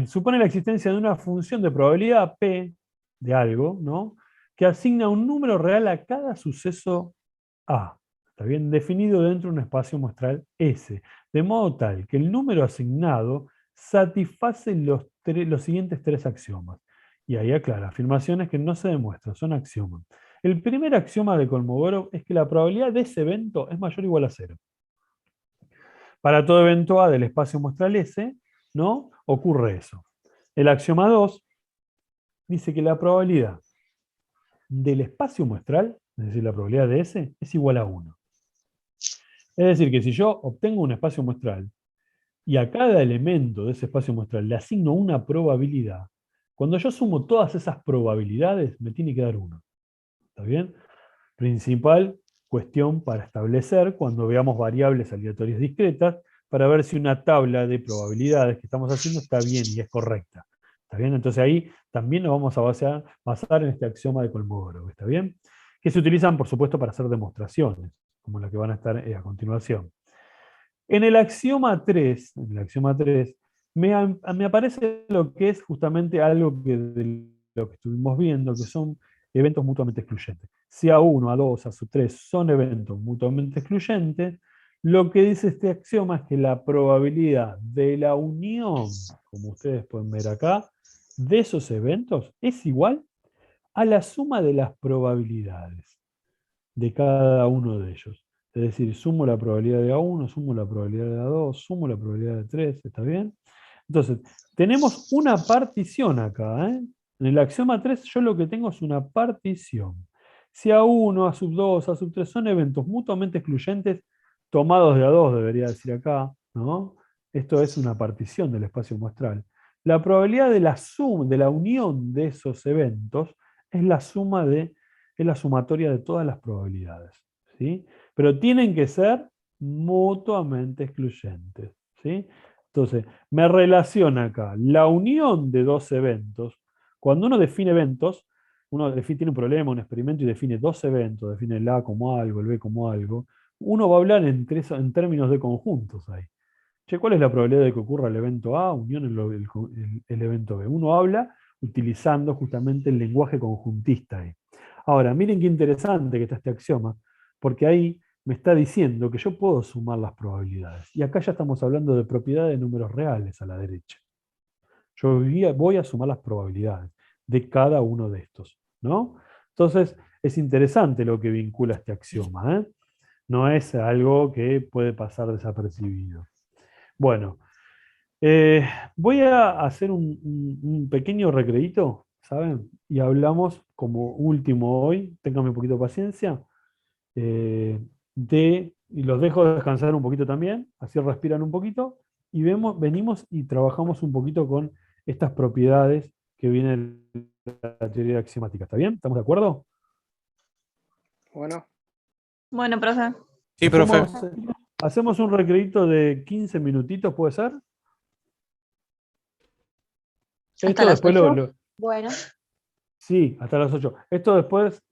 Supone la existencia de una función de probabilidad P de algo, ¿no?, que asigna un número real a cada suceso A. Está bien definido dentro de un espacio muestral S, de modo tal que el número asignado satisface los siguientes tres axiomas. Y ahí aclara, afirmaciones que no se demuestran, son axiomas. El primer axioma de Kolmogorov es que la probabilidad de ese evento es mayor o igual a 0. Para todo evento A del espacio muestral S, ¿no?, ocurre eso. El axioma 2 dice que la probabilidad del espacio muestral, es decir, la probabilidad de S, es igual a 1. Es decir, que si yo obtengo un espacio muestral y a cada elemento de ese espacio muestral le asigno una probabilidad, cuando yo sumo todas esas probabilidades, me tiene que dar 1. ¿Está bien? Principal cuestión para establecer cuando veamos variables aleatorias discretas, para ver si una tabla de probabilidades que estamos haciendo está bien y es correcta. ¿Está bien? Entonces ahí también nos vamos a basar en este axioma de Kolmogorov. ¿Está bien? Que se utilizan, por supuesto, para hacer demostraciones, como la que van a estar a continuación. En el axioma 3, me aparece lo que es justamente algo de lo que estuvimos viendo, que son eventos mutuamente excluyentes. Si A1, A2, A3 son eventos mutuamente excluyentes, lo que dice este axioma es que la probabilidad de la unión, como ustedes pueden ver acá, de esos eventos es igual a la suma de las probabilidades de cada uno de ellos. Es decir, sumo la probabilidad de A1, sumo la probabilidad de A2, sumo la probabilidad de 3, ¿está bien? Entonces, tenemos una partición acá, ¿eh? En el axioma 3 yo lo que tengo es una partición. Si A1, A2, A3 son eventos mutuamente excluyentes, tomados de A2, debería decir acá, ¿no? Esto es una partición del espacio muestral. La probabilidad de la suma, de la unión de esos eventos, es la sumatoria de todas las probabilidades, ¿sí? Pero tienen que ser mutuamente excluyentes, ¿sí? Entonces, me relaciona acá la unión de dos eventos. Cuando uno define eventos, tiene un problema, un experimento y define dos eventos, define el A como algo, el B como algo, uno va a hablar en términos de conjuntos ahí. Che, ¿cuál es la probabilidad de que ocurra el evento A, unión el evento B? Uno habla utilizando justamente el lenguaje conjuntista ahí. Ahora, miren qué interesante que está este axioma, porque ahí me está diciendo que yo puedo sumar las probabilidades. Y acá ya estamos hablando de propiedad de números reales a la derecha. Yo voy a sumar las probabilidades de cada uno de estos, ¿no? Entonces, es interesante lo que vincula este axioma, ¿eh? No es algo que puede pasar desapercibido. Bueno, voy a hacer un pequeño recreíto, ¿saben? Y hablamos como último hoy, ténganme un poquito de paciencia, y los dejo descansar un poquito también, así respiran un poquito, y venimos y trabajamos un poquito con estas propiedades que vienen de la teoría axiomática. ¿Está bien? ¿Estamos de acuerdo? Bueno, Bueno, profe. Sí, profe. Hacemos un recreíto de 15 minutitos, ¿puede ser? ¿Hasta las 8? Bueno. Sí, hasta las 8. Esto después